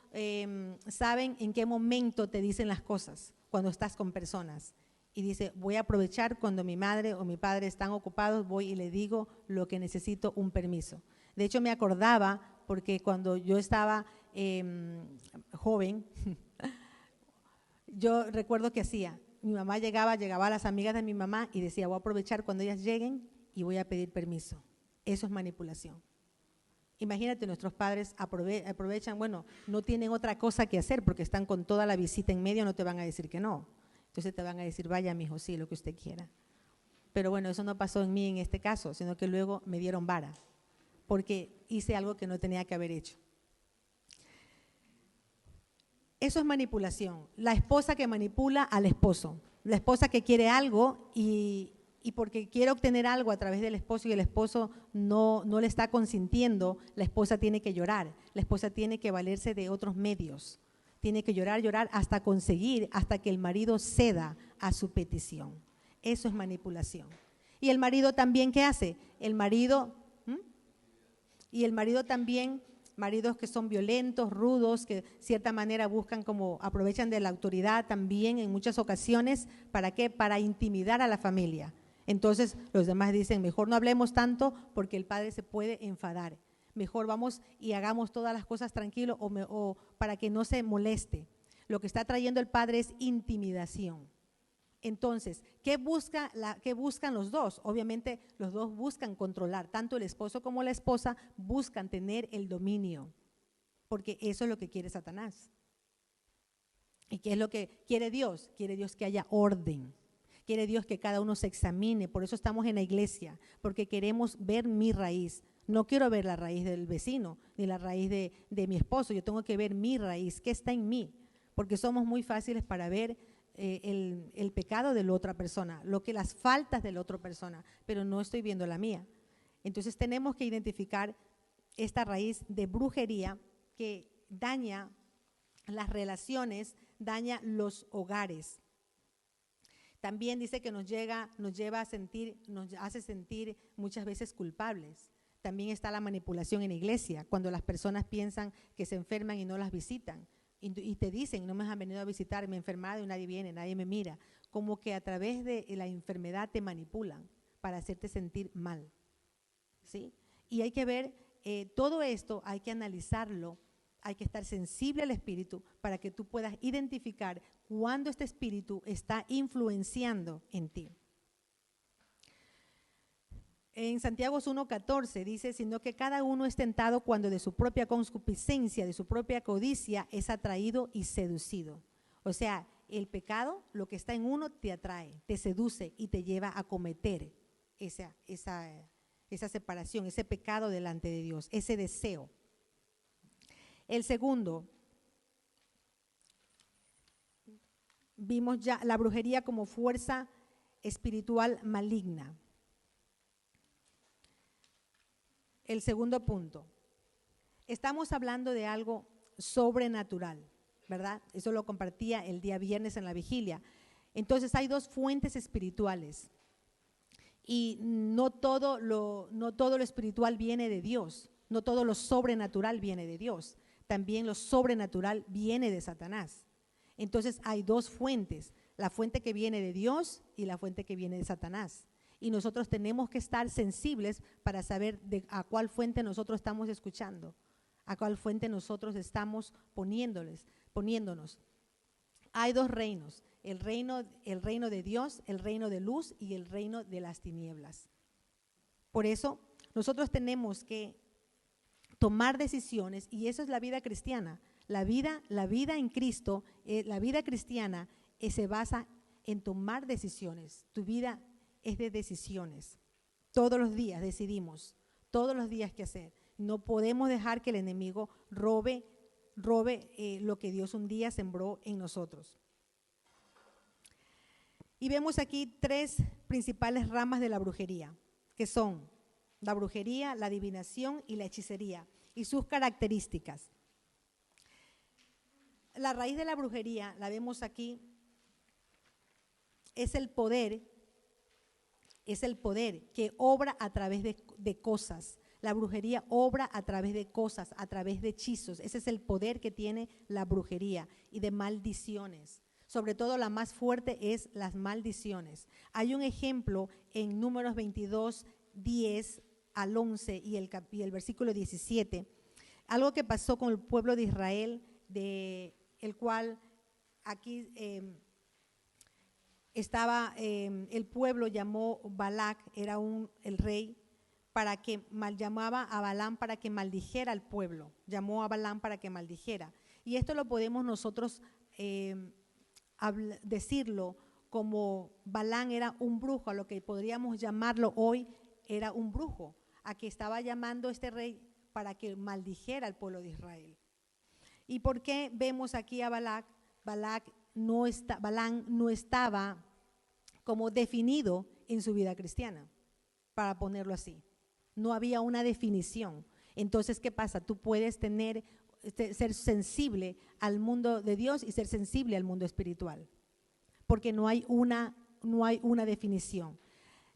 saben en qué momento te dicen las cosas, cuando estás con personas. Y dice, voy a aprovechar cuando mi madre o mi padre están ocupados, voy y le digo lo que necesito, un permiso. De hecho, me acordaba, porque cuando yo estaba joven, yo recuerdo que hacía, mi mamá llegaba a las amigas de mi mamá y decía, voy a aprovechar cuando ellas lleguen y voy a pedir permiso. Eso es manipulación. Imagínate, nuestros padres aprovechan, bueno, no tienen otra cosa que hacer porque están con toda la visita en medio, no te van a decir que no. Entonces te van a decir, vaya, mijo, sí, lo que usted quiera. Pero bueno, eso no pasó en mí en este caso, sino que luego me dieron vara porque hice algo que no tenía que haber hecho. Eso es manipulación. La esposa que manipula al esposo. La esposa que quiere algo y porque quiere obtener algo a través del esposo y el esposo no le está consintiendo, la esposa tiene que llorar, la esposa tiene que valerse de otros medios, tiene que llorar hasta conseguir, hasta que el marido ceda a su petición. Eso es manipulación. Y el marido también, ¿qué hace? El marido también, maridos que son violentos, rudos, que de cierta manera buscan como, aprovechan de la autoridad también en muchas ocasiones, ¿para qué? Para intimidar a la familia. Entonces los demás dicen, mejor no hablemos tanto porque el padre se puede enfadar. Mejor vamos y hagamos todas las cosas tranquilo o para que no se moleste. Lo que está trayendo el padre es intimidación. Entonces, ¿qué buscan los dos? Obviamente los dos buscan controlar, tanto el esposo como la esposa buscan tener el dominio, porque eso es lo que quiere Satanás. ¿Y qué es lo que quiere Dios? Quiere Dios que haya orden. Quiere Dios que cada uno se examine, por eso estamos en la iglesia, porque queremos ver mi raíz. No quiero ver la raíz del vecino, ni la raíz de mi esposo, yo tengo que ver mi raíz, qué está en mí, porque somos muy fáciles para ver el pecado de la otra persona, las faltas de la otra persona, pero no estoy viendo la mía. Entonces tenemos que identificar esta raíz de brujería que daña las relaciones, daña los hogares. También dice que nos hace sentir muchas veces culpables. También está la manipulación en la iglesia, cuando las personas piensan que se enferman y no las visitan. Y te dicen, no me han venido a visitar, me he enfermado y nadie viene, nadie me mira. Como que a través de la enfermedad te manipulan para hacerte sentir mal. ¿Sí? Y hay que ver, todo esto hay que analizarlo. Hay que estar sensible al espíritu para que tú puedas identificar cuándo este espíritu está influenciando en ti. En Santiago 1:14 dice, sino que cada uno es tentado cuando de su propia concupiscencia, de su propia codicia, es atraído y seducido. O sea, el pecado, lo que está en uno, te atrae, te seduce y te lleva a cometer esa separación, ese pecado delante de Dios, ese deseo. El segundo, vimos ya la brujería como fuerza espiritual maligna. El segundo punto, estamos hablando de algo sobrenatural, ¿verdad? Eso lo compartía el día viernes en la vigilia. Entonces hay dos fuentes espirituales y no todo lo espiritual viene de Dios, no todo lo sobrenatural viene de Dios. También lo sobrenatural viene de Satanás. Entonces hay dos fuentes, la fuente que viene de Dios y la fuente que viene de Satanás. Y nosotros tenemos que estar sensibles para saber a cuál fuente nosotros estamos escuchando, a cuál fuente nosotros estamos poniéndonos. Hay dos reinos, el reino de Dios, el reino de luz y el reino de las tinieblas. Por eso nosotros tenemos que tomar decisiones, y eso es la vida cristiana. La vida en Cristo, la vida cristiana se basa en tomar decisiones. Tu vida es de decisiones. Todos los días decidimos, todos los días qué hacer. No podemos dejar que el enemigo robe lo que Dios un día sembró en nosotros. Y vemos aquí 3 principales ramas de la brujería, que son la brujería, la adivinación y la hechicería, y sus características. La raíz de la brujería, la vemos aquí, es el poder que obra a través de cosas. La brujería obra a través de cosas, a través de hechizos. Ese es el poder que tiene la brujería, y de maldiciones. Sobre todo la más fuerte es las maldiciones. Hay un ejemplo en Números 22, 10 al 11 y el versículo 17. Algo que pasó con el pueblo de Israel, de el cual aquí el pueblo llamó Balac, era el rey, llamaba a Balaam para que maldijera al pueblo, llamó a Balaam para que maldijera. Y esto lo podemos nosotros decirlo como Balaam era un brujo, a lo que podríamos llamarlo hoy, era un brujo, a que estaba llamando este rey para que maldijera al pueblo de Israel. ¿Y por qué vemos aquí a Balac? Balaam no estaba como definido en su vida cristiana, para ponerlo así. No había una definición. Entonces, ¿qué pasa? Tú puedes ser sensible al mundo de Dios y ser sensible al mundo espiritual, porque no hay una definición.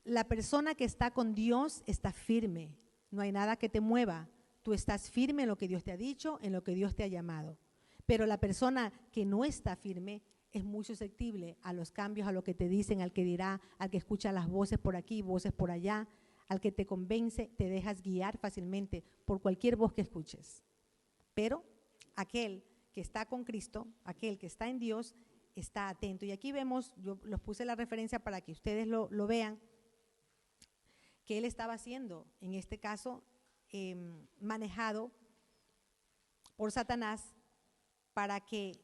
La persona que está con Dios está firme, no hay nada que te mueva. Tú estás firme en lo que Dios te ha dicho, en lo que Dios te ha llamado. Pero la persona que no está firme es muy susceptible a los cambios, a lo que te dicen, al que dirá, al que escucha las voces por aquí, voces por allá, al que te convence, te dejas guiar fácilmente por cualquier voz que escuches. Pero aquel que está con Cristo, aquel que está en Dios, está atento. Y aquí vemos, yo los puse la referencia para que ustedes lo vean, que él estaba siendo, en este caso, manejado por Satanás para que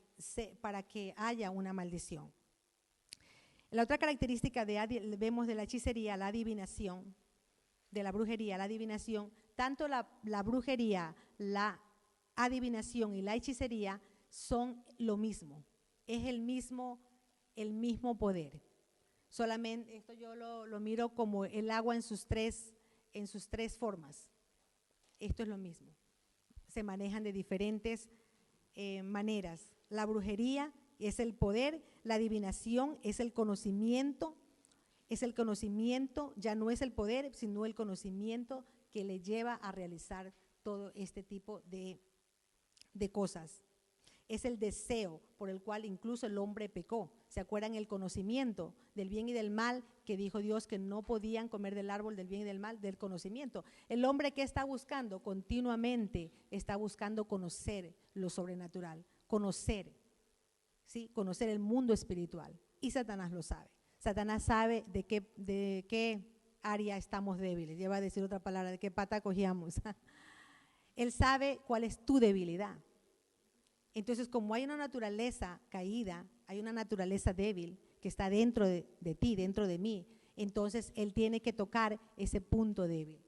haya una maldición. La otra característica vemos de la hechicería, la adivinación, de la brujería, la adivinación, tanto la brujería, la adivinación y la hechicería son lo mismo, es el mismo poder. Solamente esto yo lo miro como el agua en sus tres formas. Esto es lo mismo. Se manejan de diferentes maneras. La brujería es el poder, la adivinación es el conocimiento, ya no es el poder, sino el conocimiento que le lleva a realizar todo este tipo de cosas. Es el deseo por el cual incluso el hombre pecó. ¿Se acuerdan el conocimiento del bien y del mal que dijo Dios que no podían comer del árbol del bien y del mal, del conocimiento? El hombre que está buscando continuamente, está buscando conocer lo sobrenatural, conocer el mundo espiritual. Y Satanás lo sabe. Satanás sabe de qué área estamos débiles. Ya va a decir otra palabra, de qué pata cogíamos. Él sabe cuál es tu debilidad. Entonces, como hay una naturaleza caída, hay una naturaleza débil que está dentro de ti, dentro de mí, entonces él tiene que tocar ese punto débil.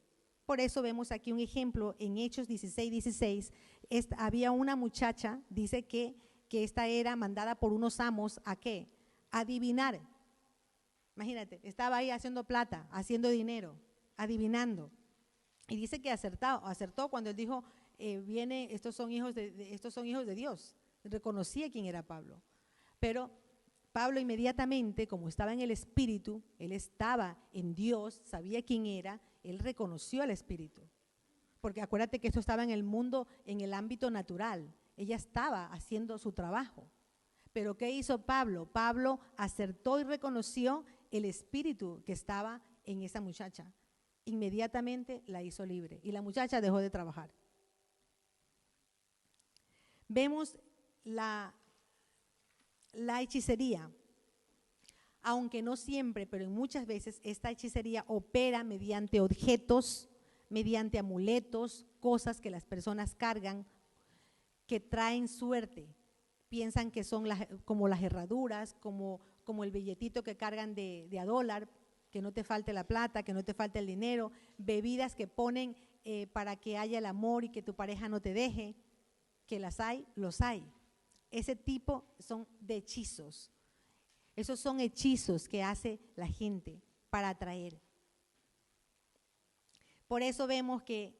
Por eso vemos aquí un ejemplo en Hechos 16:16. Había una muchacha, dice que esta era mandada por unos amos ¿a qué? A adivinar. Imagínate, estaba ahí haciendo plata, haciendo dinero, adivinando. Y dice que acertó cuando él dijo, estos son hijos de Dios. Reconocía quién era Pablo. Pero Pablo inmediatamente, como estaba en el Espíritu, él estaba en Dios, sabía quién era, él reconoció al Espíritu. Porque acuérdate que esto estaba en el mundo, en el ámbito natural. Ella estaba haciendo su trabajo. Pero ¿qué hizo Pablo? Pablo acertó y reconoció el Espíritu que estaba en esa muchacha. Inmediatamente la hizo libre y la muchacha dejó de trabajar. Vemos la hechicería, aunque no siempre, pero en muchas veces esta hechicería opera mediante objetos, mediante amuletos, cosas que las personas cargan, que traen suerte. Piensan que son como las herraduras, como el billetito que cargan de a dólar, que no te falte la plata, que no te falte el dinero, bebidas que ponen para que haya el amor y que tu pareja no te deje, que las hay, los hay. Ese tipo son de hechizos. Esos son hechizos que hace la gente para atraer. Por eso vemos que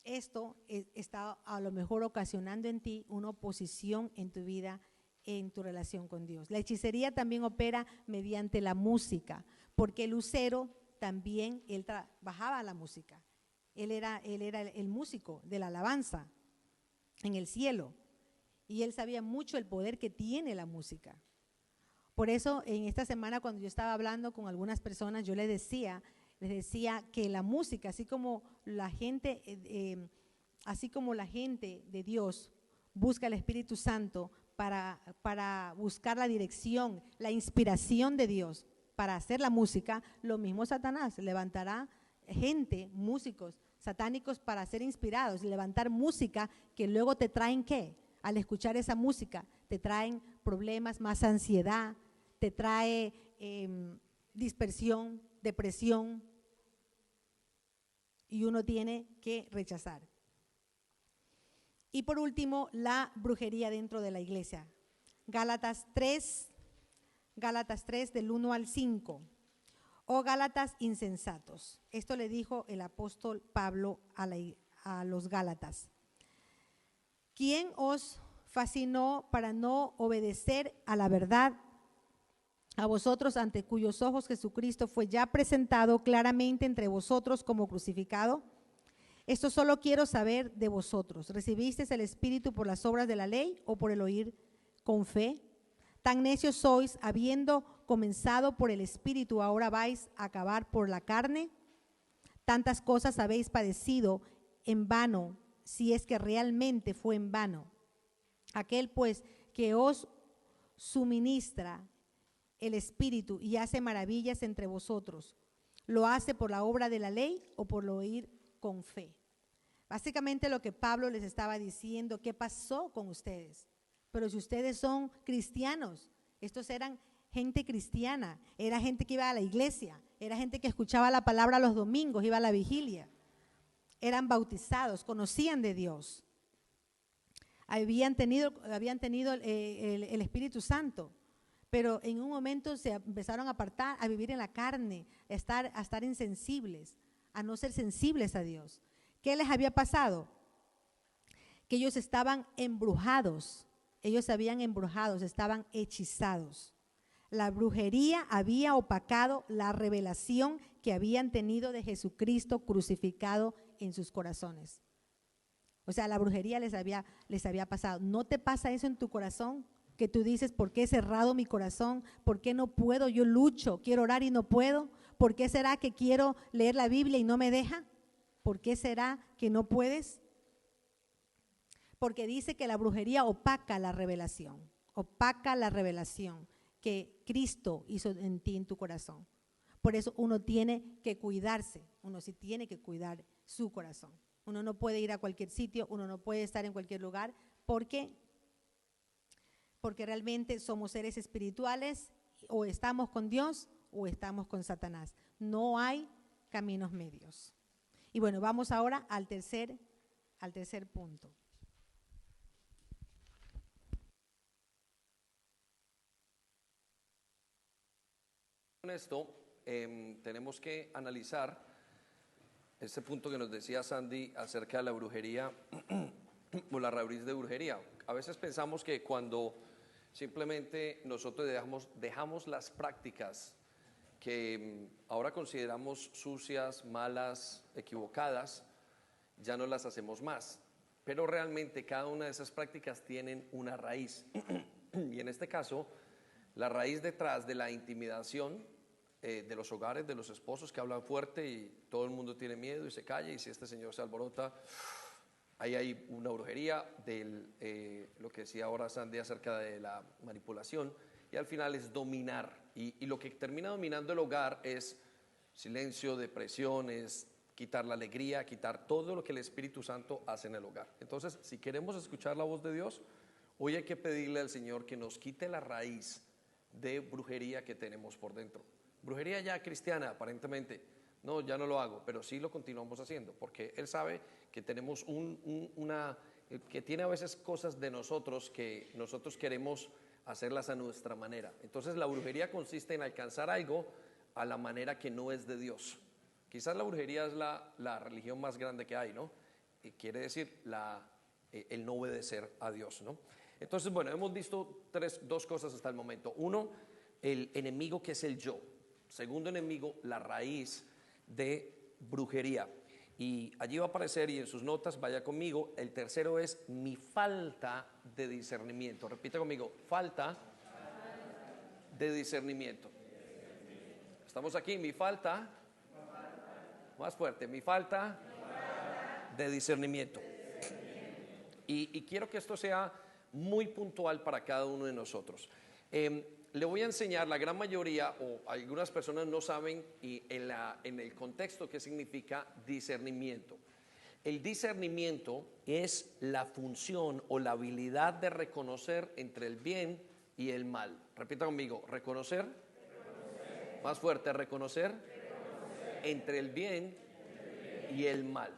esto está a lo mejor ocasionando en ti una oposición en tu vida, en tu relación con Dios. La hechicería también opera mediante la música, porque el lucero también, él trabajaba la música. Él era el músico de la alabanza en el cielo, y él sabía mucho el poder que tiene la música. Por eso en esta semana, cuando yo estaba hablando con algunas personas, yo les decía que la música, así como la gente de Dios busca el Espíritu Santo para buscar la dirección, la inspiración de Dios para hacer la música, lo mismo Satanás levantará gente, músicos satánicos para ser inspirados, levantar música que luego te traen ¿qué? Al escuchar esa música te traen problemas, más ansiedad, te trae dispersión, depresión, y uno tiene que rechazar. Y por último, la brujería dentro de la iglesia. Gálatas 3 del 1 al 5. O Gálatas insensatos. Esto le dijo el apóstol Pablo a los Gálatas. ¿Quién os fascinó para no obedecer a la verdad? A vosotros, ante cuyos ojos Jesucristo fue ya presentado claramente entre vosotros como crucificado. Esto solo quiero saber de vosotros. ¿Recibisteis el Espíritu por las obras de la ley o por el oír con fe? Tan necios sois, habiendo comenzado por el Espíritu, ahora vais a acabar por la carne. Tantas cosas habéis padecido en vano, si es que realmente fue en vano. Aquel pues que os suministra el Espíritu y hace maravillas entre vosotros, ¿lo hace por la obra de la ley o por lo oír con fe? Básicamente lo que Pablo les estaba diciendo, ¿qué pasó con ustedes? Pero si ustedes son cristianos, estos eran gente cristiana, era gente que iba a la iglesia, era gente que escuchaba la palabra los domingos, iba a la vigilia, eran bautizados, conocían de Dios, habían tenido el Espíritu Santo. Pero en un momento se empezaron a apartar, a vivir en la carne, a estar insensibles, a no ser sensibles a Dios. ¿Qué les había pasado? Que ellos estaban embrujados, estaban hechizados. La brujería había opacado la revelación que habían tenido de Jesucristo crucificado en sus corazones. O sea, la brujería les había pasado. ¿No te pasa eso en tu corazón? Que tú dices, ¿por qué he cerrado mi corazón? ¿Por qué no puedo? Yo lucho, quiero orar y no puedo. ¿Por qué será que quiero leer la Biblia y no me deja? ¿Por qué será que no puedes? Porque dice que la brujería opaca la revelación que Cristo hizo en ti, en tu corazón. Por eso uno tiene que cuidarse, uno sí tiene que cuidar su corazón. Uno no puede ir a cualquier sitio, uno no puede estar en cualquier lugar, porque realmente somos seres espirituales, o estamos con Dios o estamos con Satanás. No hay caminos medios. Y bueno, vamos ahora al tercer punto. Con esto tenemos que analizar este punto que nos decía Sandy acerca de la brujería o la raíz de brujería. A veces pensamos que cuando simplemente nosotros dejamos las prácticas que ahora consideramos sucias, malas, equivocadas, ya no las hacemos más. Pero realmente cada una de esas prácticas tienen una raíz. Y en este caso, la raíz detrás de la intimidación de los hogares, de los esposos que hablan fuerte y todo el mundo tiene miedo y se calla, y si este señor se alborota, ahí hay una brujería, lo que decía ahora Sandy acerca de la manipulación, y al final es dominar, y lo que termina dominando el hogar es silencio, depresiones, quitar la alegría, quitar todo lo que el Espíritu Santo hace en el hogar. Entonces, si queremos escuchar la voz de Dios, hoy hay que pedirle al Señor que nos quite la raíz de brujería que tenemos por dentro. Brujería ya cristiana, aparentemente. No, ya no lo hago, pero sí lo continuamos haciendo, porque Él sabe que tenemos que tiene a veces cosas de nosotros que nosotros queremos hacerlas a nuestra manera. Entonces la brujería consiste en alcanzar algo a la manera que no es de Dios. Quizás la brujería es la religión más grande que hay, ¿no? Quiere decir el no obedecer a Dios, ¿no? Entonces, bueno, hemos visto dos cosas hasta el momento. Uno, el enemigo, que es el yo. Segundo enemigo, la raíz de brujería. Y allí va a aparecer, y en sus notas, vaya conmigo, el tercero es mi falta de discernimiento. Repita conmigo, falta de discernimiento. Estamos aquí, mi falta, más fuerte, mi falta de discernimiento. Y quiero que esto sea muy puntual para cada uno de nosotros. Le voy a enseñar, la gran mayoría o algunas personas no saben en el contexto qué significa discernimiento. El discernimiento es la función o la habilidad de reconocer entre el bien y el mal. Repita conmigo, reconocer. Más fuerte, reconocer entre el bien y el mal.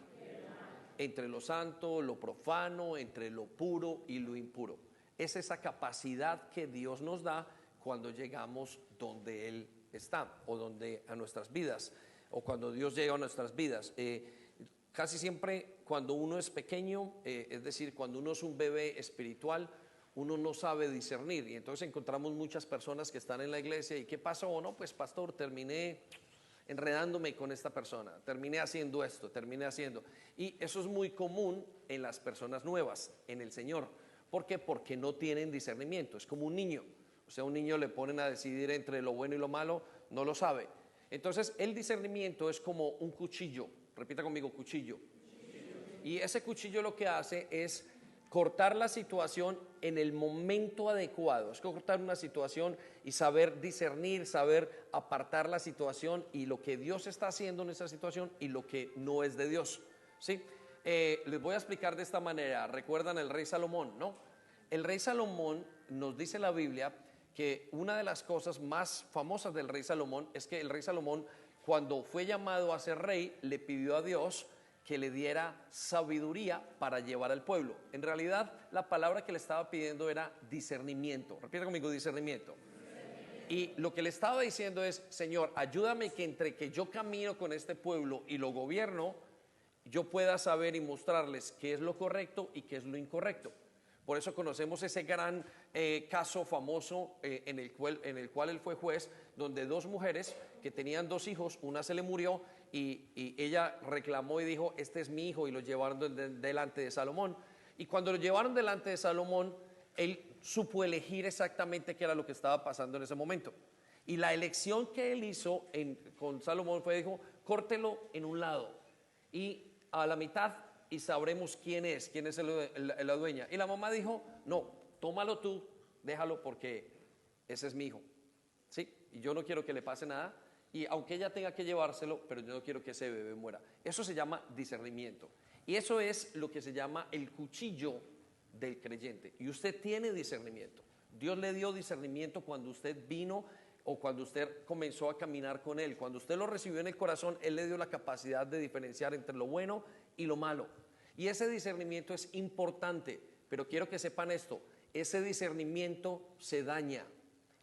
Entre lo santo, lo profano, entre lo puro y lo impuro. Es esa capacidad que Dios nos da cuando llegamos donde Él está, o donde a nuestras vidas, o cuando Dios llega a nuestras vidas. Casi siempre cuando uno es pequeño, es decir, cuando uno es un bebé espiritual, uno no sabe discernir, y entonces encontramos muchas personas que están en la iglesia y ¿qué pasó? No, pues pastor, terminé enredándome con esta persona, terminé haciendo esto, terminé haciendo, y eso es muy común en las personas nuevas en el Señor. ¿Por qué? Porque no tienen discernimiento. Es como un niño. O sea, un niño le ponen a decidir entre lo bueno y lo malo, no lo sabe. Entonces, el discernimiento es como un cuchillo. Repita conmigo, cuchillo. Y ese cuchillo lo que hace es cortar la situación en el momento adecuado. Es cortar una situación y saber discernir, saber apartar la situación y lo que Dios está haciendo en esa situación y lo que no es de Dios, ¿sí? Les voy a explicar de esta manera. ¿Recuerdan el rey Salomón, no? El rey Salomón, nos dice la Biblia que una de las cosas más famosas del rey Salomón es que el rey Salomón, cuando fue llamado a ser rey, le pidió a Dios que le diera sabiduría para llevar al pueblo. En realidad, la palabra que le estaba pidiendo era discernimiento. Repita conmigo, discernimiento. Y lo que le estaba diciendo es, Señor, ayúdame que entre que yo camino con este pueblo y lo gobierno, yo pueda saber y mostrarles qué es lo correcto y qué es lo incorrecto. Por eso conocemos ese gran caso famoso en el cual él fue juez, donde dos mujeres que tenían dos hijos, una se le murió y ella reclamó y dijo, este es mi hijo, y lo llevaron delante de Salomón. Y cuando lo llevaron delante de Salomón, él supo elegir exactamente qué era lo que estaba pasando en ese momento. Y la elección que él hizo con Salomón fue, dijo, córtelo en un lado y a la mitad y sabremos quién es la dueña. Y la mamá dijo, no, tómalo tú, déjalo porque ese es mi hijo, ¿sí? Y yo no quiero que le pase nada, y aunque ella tenga que llevárselo, pero yo no quiero que ese bebé muera. Eso se llama discernimiento. Y eso es lo que se llama el cuchillo del creyente. Y usted tiene discernimiento. Dios le dio discernimiento cuando usted vino o cuando usted comenzó a caminar con Él. Cuando usted lo recibió en el corazón, Él le dio la capacidad de diferenciar entre lo bueno y lo malo. Y ese discernimiento es importante, pero quiero que sepan esto, ese discernimiento se daña,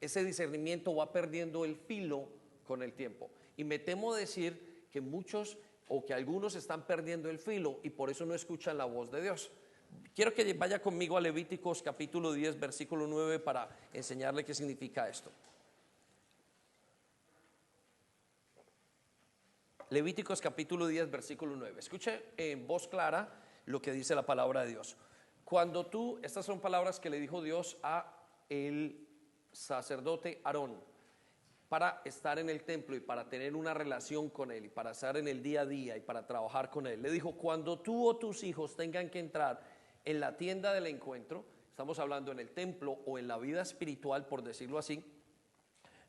ese discernimiento va perdiendo el filo con el tiempo. Y me temo decir que muchos o que algunos están perdiendo el filo y por eso no escuchan la voz de Dios. Quiero que vaya conmigo a Levíticos capítulo 10, versículo 9 para enseñarle qué significa esto. Levíticos capítulo 10, versículo 9. Escuche en voz clara lo que dice la palabra de Dios. Estas son palabras que le dijo Dios a el sacerdote Aarón para estar en el templo y para tener una relación con él y para estar en el día a día y para trabajar con él. Le dijo, cuando tú o tus hijos tengan que entrar en la tienda del encuentro, estamos hablando en el templo o en la vida espiritual, por decirlo así,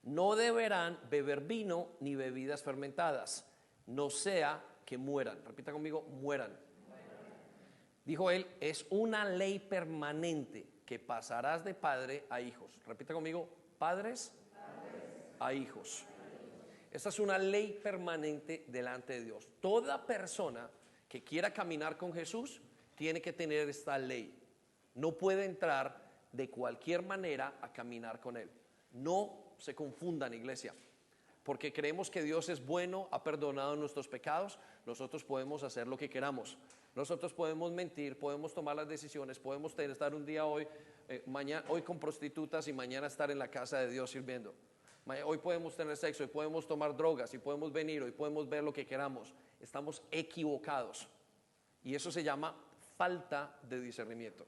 no deberán beber vino ni bebidas fermentadas, no sea que mueran. Repita conmigo, mueran. Dijo él, es una ley permanente que pasarás de padre a hijos. Repita conmigo, padres a hijos. Esta es una ley permanente delante de Dios. Toda persona que quiera caminar con Jesús tiene que tener esta ley. No puede entrar de cualquier manera a caminar con Él. No se confundan, iglesia. Porque creemos que Dios es bueno, ha perdonado nuestros pecados, nosotros podemos hacer lo que queramos. Nosotros podemos mentir, podemos tomar las decisiones, podemos estar un día hoy con prostitutas y mañana estar en la casa de Dios sirviendo. Hoy podemos tener sexo, hoy podemos tomar drogas, y podemos venir, hoy podemos ver lo que queramos. Estamos equivocados. Y eso se llama falta de discernimiento.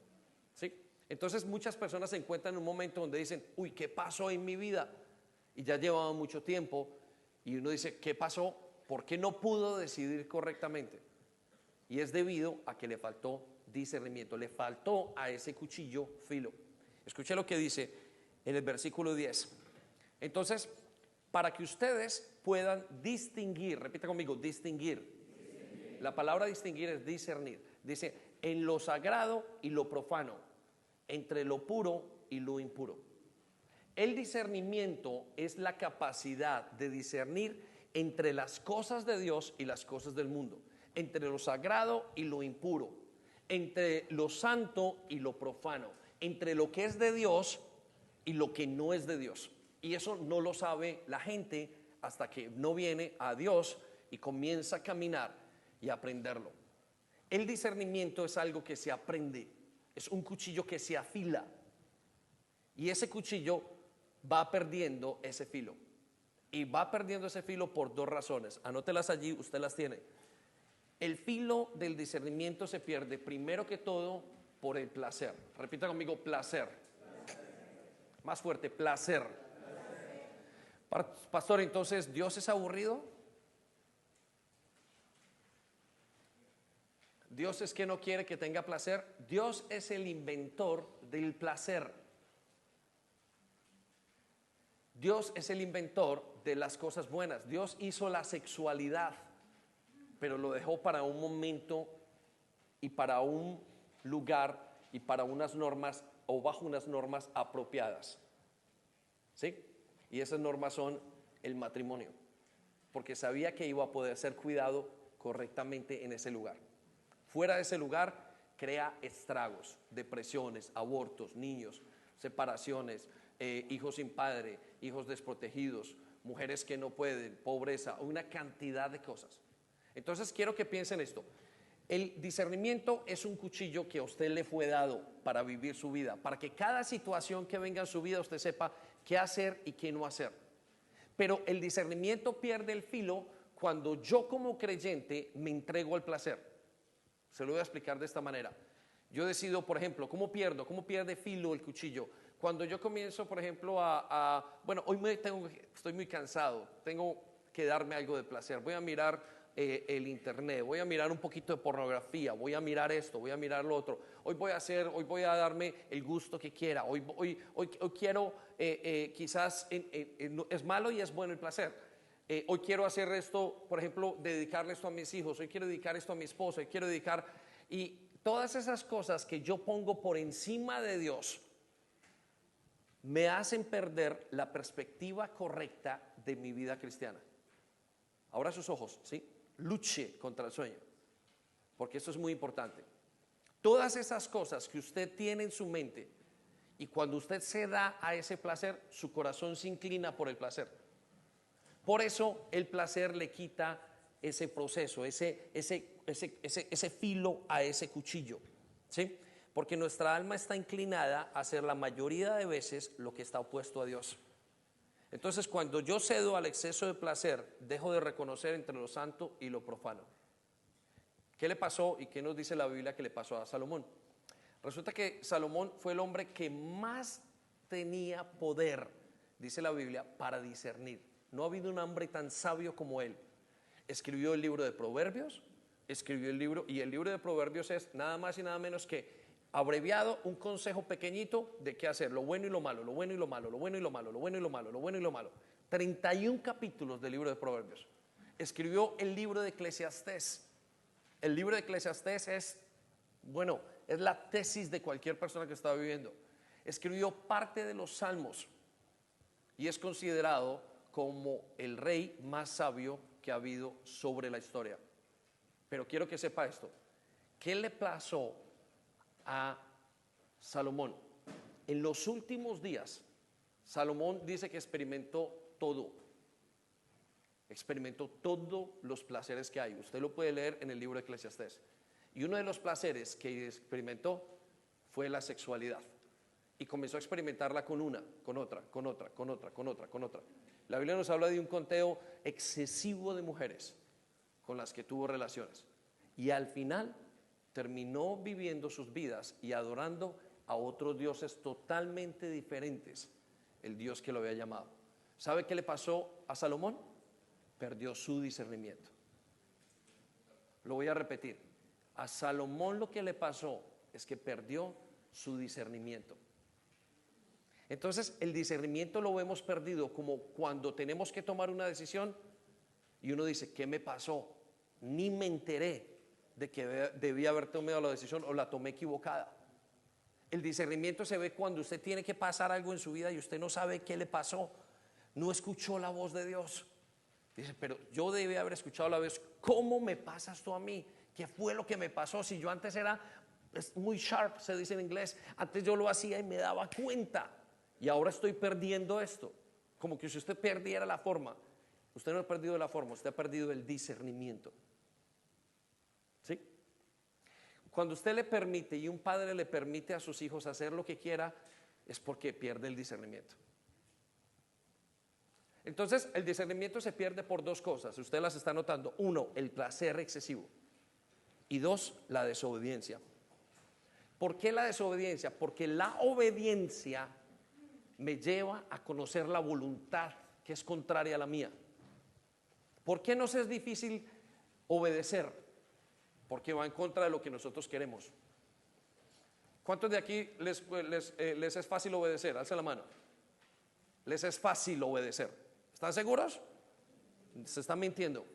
¿Sí? Entonces muchas personas se encuentran en un momento donde dicen, uy, ¿qué pasó en mi vida? Y ya llevaba mucho tiempo, y uno dice, ¿qué pasó? ¿Por qué no pudo decidir correctamente? Y es debido a que le faltó discernimiento, le faltó a ese cuchillo filo. Escuche lo que dice en el versículo 10. Entonces, para que ustedes puedan distinguir, repita conmigo, distinguir. La palabra distinguir es discernir. Dice, en lo sagrado y lo profano, entre lo puro y lo impuro. El discernimiento es la capacidad de discernir entre las cosas de Dios y las cosas del mundo, entre lo sagrado y lo impuro, entre lo santo y lo profano, entre lo que es de Dios y lo que no es de Dios. Y eso no lo sabe la gente hasta que no viene a Dios y comienza a caminar y a aprenderlo. El discernimiento es algo que se aprende, es un cuchillo que se afila, y ese cuchillo va perdiendo ese filo. Y va perdiendo ese filo por dos razones. Anótelas allí, usted las tiene. El filo del discernimiento se pierde primero que todo por el placer. Repita conmigo, placer. Más fuerte, placer. Pastor, entonces, ¿Dios es aburrido? ¿Dios es que no quiere que tenga placer? Dios es el inventor del placer. Dios es el inventor de las cosas buenas. Dios hizo la sexualidad, pero lo dejó para un momento y para un lugar y para unas normas o bajo unas normas apropiadas. ¿Sí? Y esas normas son el matrimonio, porque sabía que iba a poder ser cuidado correctamente en ese lugar. Fuera de ese lugar crea estragos, depresiones, abortos, niños, separaciones, hijos sin padre, hijos desprotegidos, mujeres que no pueden, pobreza, una cantidad de cosas. Entonces quiero que piensen esto. El discernimiento es un cuchillo que a usted le fue dado para vivir su vida, para que cada situación que venga en su vida usted sepa qué hacer y qué no hacer. Pero el discernimiento pierde el filo cuando yo como creyente me entrego al placer. Se lo voy a explicar de esta manera. Yo decido, por ejemplo, ¿cómo pierde filo el cuchillo? Cuando yo comienzo, por ejemplo, bueno, hoy estoy muy cansado, tengo que darme algo de placer. Voy a mirar el internet, voy a mirar un poquito de pornografía, voy a mirar esto, voy a mirar lo otro. Hoy voy a darme el gusto que quiera. Hoy quiero, quizás es malo y es bueno el placer. Hoy quiero hacer esto, por ejemplo, dedicarle esto a mis hijos. Hoy quiero dedicar esto a mi esposa. Hoy quiero dedicar, y todas esas cosas que yo pongo por encima de Dios me hacen perder la perspectiva correcta de mi vida cristiana. Abra sus ojos, ¿sí? Luche contra el sueño, porque esto es muy importante. Todas esas cosas que usted tiene en su mente, y cuando usted se da a ese placer, su corazón se inclina por el placer. Por eso el placer le quita ese proceso, ese filo a ese cuchillo, ¿sí? Porque nuestra alma está inclinada a hacer la mayoría de veces lo que está opuesto a Dios. Entonces, cuando yo cedo al exceso de placer, dejo de reconocer entre lo santo y lo profano. ¿Qué le pasó y qué nos dice la Biblia que le pasó a Salomón? Resulta que Salomón fue el hombre que más tenía poder, dice la Biblia, para discernir. No ha habido un hombre tan sabio como él. Escribió el libro de Proverbios, y el libro de Proverbios es nada más y nada menos que abreviado, un consejo pequeñito de qué hacer, lo bueno y lo malo, lo bueno y lo malo, lo bueno y lo malo, lo bueno y lo malo, lo bueno y lo malo. 31 capítulos del libro de Proverbios. escribió el libro de Eclesiastés. El libro de Eclesiastés es la tesis de cualquier persona que está viviendo. Escribió parte de los salmos y es considerado como el rey más sabio que ha habido sobre la historia. Pero quiero que sepa esto: ¿qué le pasó a Salomón? En los últimos días, Salomón dice que experimentó todos los placeres que hay. Usted lo puede leer en el libro de Eclesiastés. Y uno de los placeres que experimentó fue la sexualidad. Y comenzó a experimentarla con una, con otra. La Biblia nos habla de un conteo excesivo de mujeres con las que tuvo relaciones. Y al final terminó viviendo sus vidas y adorando a otros dioses totalmente diferentes el Dios que lo había llamado. ¿Sabe qué le pasó a Salomón? Perdió su discernimiento. Lo voy a repetir. A Salomón lo que le pasó es que perdió su discernimiento. Entonces el discernimiento lo hemos perdido como cuando tenemos que tomar una decisión y uno dice: ¿qué me pasó? Ni me enteré de que debía haber tomado la decisión o la tomé equivocada. El discernimiento se ve cuando usted tiene que pasar algo en su vida y usted no sabe qué le pasó, no escuchó la voz de Dios. Dice: pero yo debí haber escuchado la voz. ¿Cómo me pasa esto a mí? ¿Qué fue lo que me pasó? Si yo antes era muy sharp, se dice en inglés, antes yo lo hacía y me daba cuenta, y ahora estoy perdiendo esto. Como que si usted perdiera la forma. Usted no ha perdido la forma, usted ha perdido el discernimiento. ¿Sí? Cuando usted le permite y un padre le permite a sus hijos hacer lo que quiera, es porque pierde el discernimiento. Entonces el discernimiento se pierde por dos cosas, usted las está notando. Uno, el placer excesivo, y dos, la desobediencia. ¿Por qué la desobediencia? Porque la obediencia me lleva a conocer la voluntad que es contraria a la mía. ¿Por qué nos es difícil obedecer? Porque va en contra de lo que nosotros queremos. ¿Cuántos de aquí les es fácil obedecer? Alza la mano. Les es fácil obedecer. ¿Están seguros? Se están mintiendo.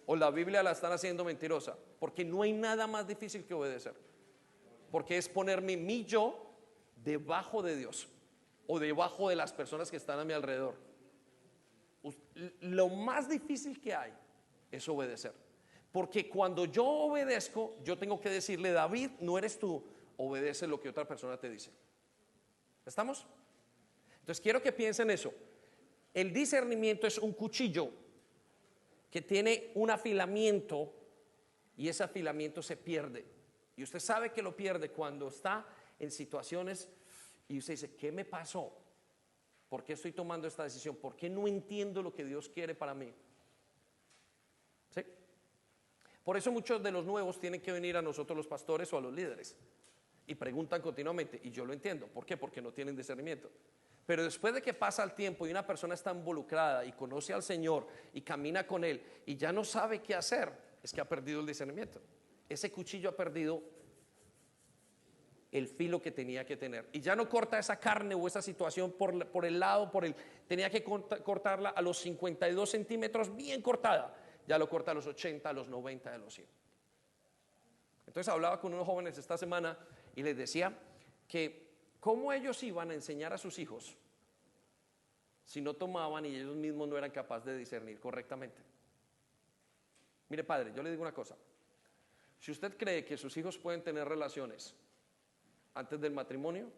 O la Biblia la están haciendo mentirosa. Porque no hay nada más difícil que obedecer. Porque es ponerme mi yo debajo de Dios o debajo de las personas que están a mi alrededor. Lo más difícil que hay es obedecer. Porque cuando yo obedezco, yo tengo que decirle: David, no eres tú, obedece lo que otra persona te dice. ¿Estamos? Entonces quiero que piensen eso. El discernimiento es un cuchillo que tiene un afilamiento y ese afilamiento se pierde. Y usted sabe que lo pierde cuando está en situaciones y usted dice: ¿qué me pasó? ¿Por qué estoy tomando esta decisión? ¿Por qué no entiendo lo que Dios quiere para mí? ¿Sí? Por eso muchos de los nuevos tienen que venir a nosotros los pastores o a los líderes y preguntan continuamente, y yo lo entiendo. ¿Por qué? Porque no tienen discernimiento. Pero después de que pasa el tiempo y una persona está involucrada y conoce al Señor y camina con Él y ya no sabe qué hacer, es que ha perdido el discernimiento. Ese cuchillo ha perdido el filo que tenía que tener y ya no corta esa carne o esa situación por el lado, tenía que cortarla a los 52 centímetros bien cortada, ya lo corta a los 80, a los 90, a los 100. Entonces hablaba con unos jóvenes esta semana y les decía que cómo ellos iban a enseñar a sus hijos si no tomaban y ellos mismos no eran capaces de discernir correctamente. Mire, padre, yo le digo una cosa: si usted cree que sus hijos pueden tener relaciones antes del matrimonio,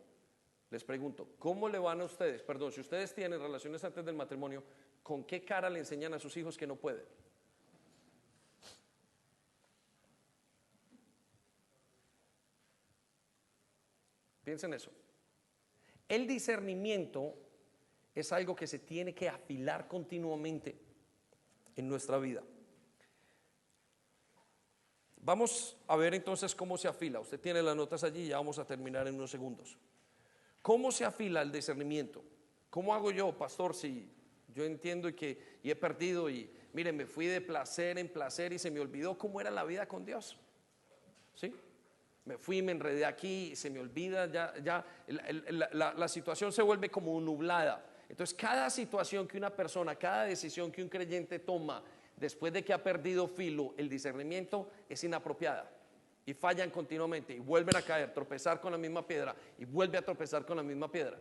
les pregunto, ¿cómo le van a ustedes? Perdón, si ustedes tienen relaciones antes del matrimonio, ¿con qué cara le enseñan a sus hijos que no pueden? Piensen eso. El discernimiento es algo que se tiene que afilar continuamente en nuestra vida. Vamos a ver entonces cómo se afila. Usted tiene las notas allí y ya vamos a terminar en unos segundos. ¿Cómo se afila el discernimiento? ¿Cómo hago yo, pastor, si yo entiendo y he perdido y mire, me fui de placer en placer y se me olvidó cómo era la vida con Dios? ¿Sí? Me fui, me enredé aquí y se me olvida, la situación se vuelve como nublada. Entonces, cada situación que una persona, cada decisión que un creyente toma después de que ha perdido filo, el discernimiento, es inapropiada. Y fallan continuamente y vuelven a caer, tropezar con la misma piedra y vuelve a tropezar con la misma piedra.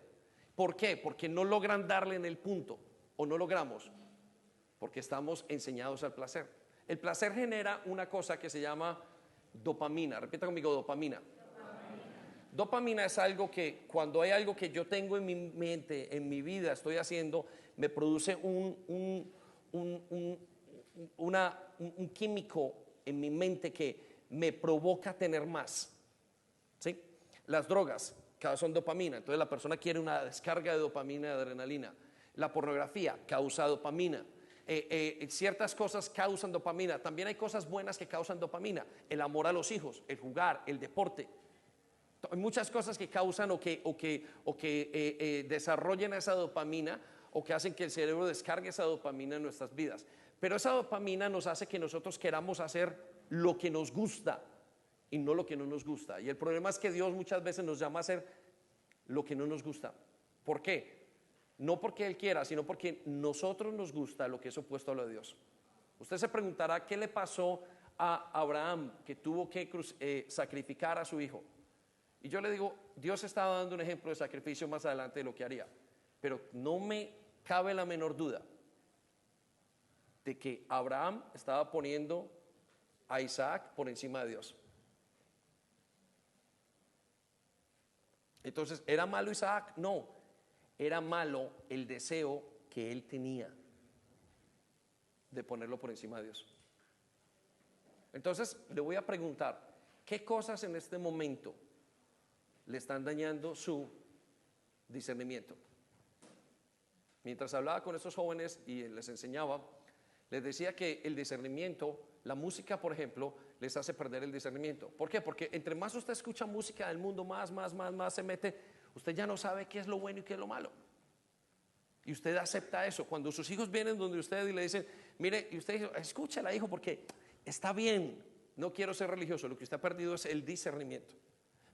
¿Por qué? Porque no logran darle en el punto, o no logramos, porque estamos enseñados al placer. El placer genera una cosa que se llama dopamina. Repita conmigo, dopamina. Dopamina es algo que cuando hay algo que yo tengo en mi mente, en mi vida, estoy haciendo, me produce un químico en mi mente que me provoca tener más. ¿Sí? Las drogas causan dopamina, entonces la persona quiere una descarga de dopamina, de adrenalina. La pornografía causa dopamina. Ciertas cosas causan dopamina. También hay cosas buenas que causan dopamina. El amor a los hijos, el jugar, el deporte. Hay muchas cosas que causan o que desarrollen esa dopamina o que hacen que el cerebro descargue esa dopamina en nuestras vidas. Pero esa dopamina nos hace que nosotros queramos hacer lo que nos gusta y no lo que no nos gusta. Y el problema es que Dios muchas veces nos llama a hacer lo que no nos gusta. ¿Por qué? No porque Él quiera, sino porque nosotros nos gusta lo que es opuesto a lo de Dios. Usted se preguntará qué le pasó a Abraham que tuvo que sacrificar a su hijo. Y yo le digo, Dios estaba dando un ejemplo de sacrificio más adelante de lo que haría. Pero no me cabe la menor duda de que Abraham estaba poniendo a Isaac por encima de Dios. Entonces, ¿era malo Isaac? No, era malo el deseo que él tenía de ponerlo por encima de Dios. Entonces, le voy a preguntar, ¿qué cosas en este momento le están dañando su discernimiento? Mientras hablaba con estos jóvenes y les enseñaba, les decía que el discernimiento, la música, por ejemplo, les hace perder el discernimiento. ¿Por qué? Porque entre más usted escucha música del mundo, más se mete, usted ya no sabe qué es lo bueno y qué es lo malo. Y usted acepta eso. Cuando sus hijos vienen donde usted y le dicen, mire, y usted dice, escúchala, hijo, porque está bien, no quiero ser religioso. Lo que usted ha perdido es el discernimiento.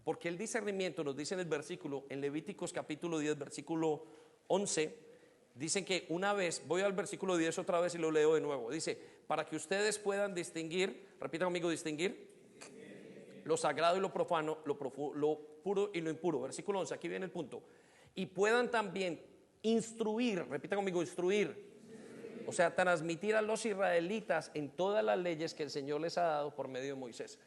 Porque el discernimiento nos dice en el versículo, en Levíticos capítulo 10, versículo 11, dicen que una vez, voy al versículo 10 otra vez y lo leo de nuevo, dice, para que ustedes puedan distinguir, repita conmigo, distinguir lo sagrado y lo profano, lo puro y lo impuro. Versículo 11, aquí viene el punto. Y puedan también instruir, repita conmigo, instruir. O sea, transmitir a los israelitas en todas las leyes que el Señor les ha dado por medio de Moisés.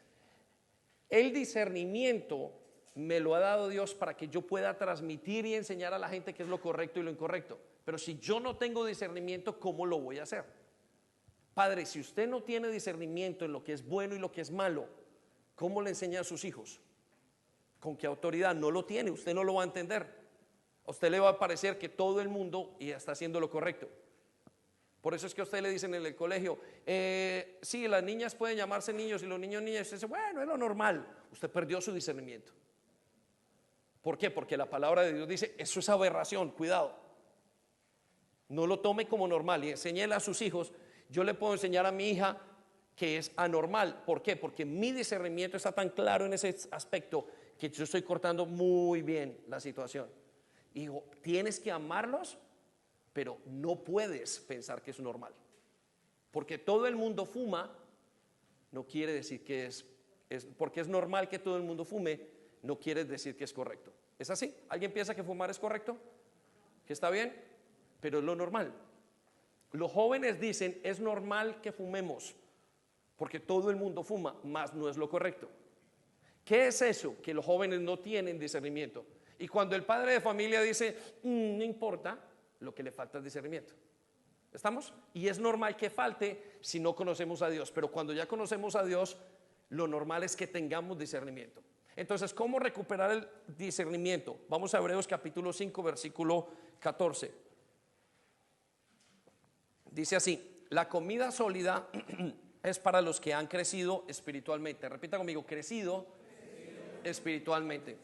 El discernimiento me lo ha dado Dios para que yo pueda transmitir y enseñar a la gente qué es lo correcto y lo incorrecto. Pero si yo no tengo discernimiento, ¿cómo lo voy a hacer? Padre, si usted no tiene discernimiento en lo que es bueno y lo que es malo, ¿cómo le enseña a sus hijos? ¿Con qué autoridad? No lo tiene, usted no lo va a entender. A usted le va a parecer que todo el mundo está haciendo lo correcto. Por eso es que a usted le dicen en el colegio, sí, las niñas pueden llamarse niños y los niños niñas. Usted dice, bueno, es lo normal. Usted perdió su discernimiento. ¿Por qué? Porque la palabra de Dios dice, eso es aberración, cuidado. No lo tome como normal y enséñele a sus hijos. Yo le puedo enseñar a mi hija que es anormal. ¿Por qué? Porque mi discernimiento está tan claro en ese aspecto que yo estoy cortando muy bien la situación. Y digo, tienes que amarlos, pero no puedes pensar que es normal. Porque todo el mundo fuma, no quiere decir que es porque es normal que todo el mundo fume, no quiere decir que es correcto. ¿Es así? ¿Alguien piensa que fumar es correcto? ¿Que está bien? Pero es lo normal. Los jóvenes dicen, es normal que fumemos, porque todo el mundo fuma, mas no es lo correcto. ¿Qué es eso? Que los jóvenes no tienen discernimiento. Y cuando el padre de familia dice, no importa, lo que le falta es discernimiento. ¿Estamos? Y es normal que falte si no conocemos a Dios, pero cuando ya conocemos a Dios, lo normal es que tengamos discernimiento. Entonces, ¿cómo recuperar el discernimiento? Vamos a Hebreos capítulo 5, versículo 14. Dice así, la comida sólida es para los que han crecido espiritualmente. Repita conmigo, crecido espiritualmente.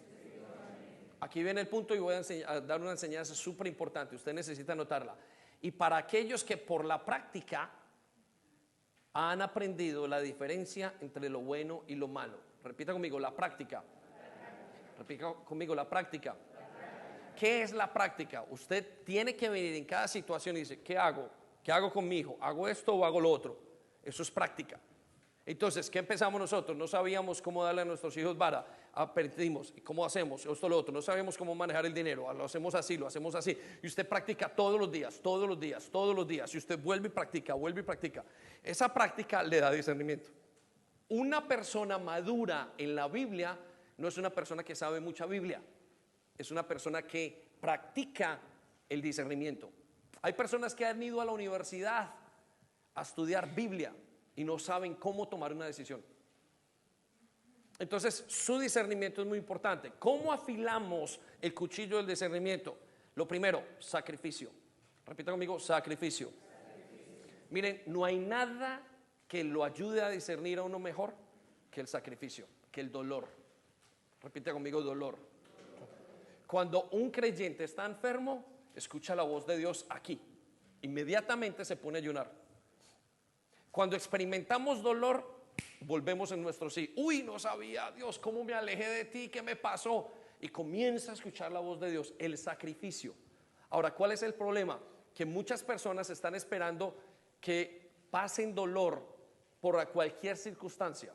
Aquí viene el punto y voy a dar una enseñanza súper importante. Usted necesita anotarla. Y para aquellos que por la práctica han aprendido la diferencia entre lo bueno y lo malo. Repita conmigo, la práctica. Repita conmigo, la práctica. ¿qué es la práctica? Usted tiene que venir en cada situación y dice, ¿qué hago? ¿Qué hago con mi hijo? ¿Hago esto o hago lo otro? Eso es práctica. Entonces, ¿qué empezamos nosotros? No sabíamos cómo darle a nuestros hijos vara. Aprendimos. ¿Y cómo hacemos? Esto, lo otro. No sabíamos cómo manejar el dinero. Lo hacemos así, lo hacemos así. Y usted practica todos los días, todos los días, todos los días. Y usted vuelve y practica, vuelve y practica. Esa práctica le da discernimiento. Una persona madura en la Biblia no es una persona que sabe mucha Biblia. Es una persona que practica el discernimiento. Hay personas que han ido a la universidad a estudiar Biblia y no saben cómo tomar una decisión. Entonces, su discernimiento es muy importante. ¿Cómo afilamos el cuchillo del discernimiento? Lo primero, sacrificio. Repita conmigo, sacrificio. Miren, no hay nada que lo ayude a discernir a uno mejor que el sacrificio, que el dolor. Repita conmigo, dolor. Cuando un creyente está enfermo, escucha la voz de Dios aquí. Inmediatamente se pone a ayunar. Cuando experimentamos dolor, volvemos en nuestro sí. Uy, no sabía, Dios, cómo me alejé de ti, qué me pasó. Y comienza a escuchar la voz de Dios, el sacrificio. Ahora, ¿cuál es el problema? Que muchas personas están esperando que pasen dolor por cualquier circunstancia.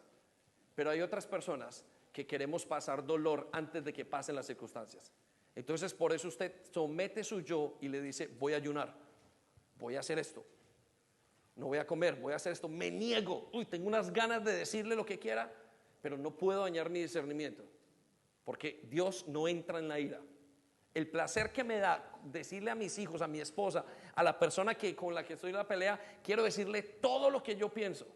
Pero hay otras personas que queremos pasar dolor antes de que pasen las circunstancias. Entonces, por eso usted somete su yo y le dice, voy a ayunar, voy a hacer esto. No voy a comer, voy a hacer esto, me niego. Uy, tengo unas ganas de decirle lo que quiera, pero no puedo dañar mi discernimiento, porque Dios no entra en la ira. El placer que me da decirle a mis hijos, a mi esposa, a la persona con la que estoy en la pelea, quiero decirle todo lo que yo pienso,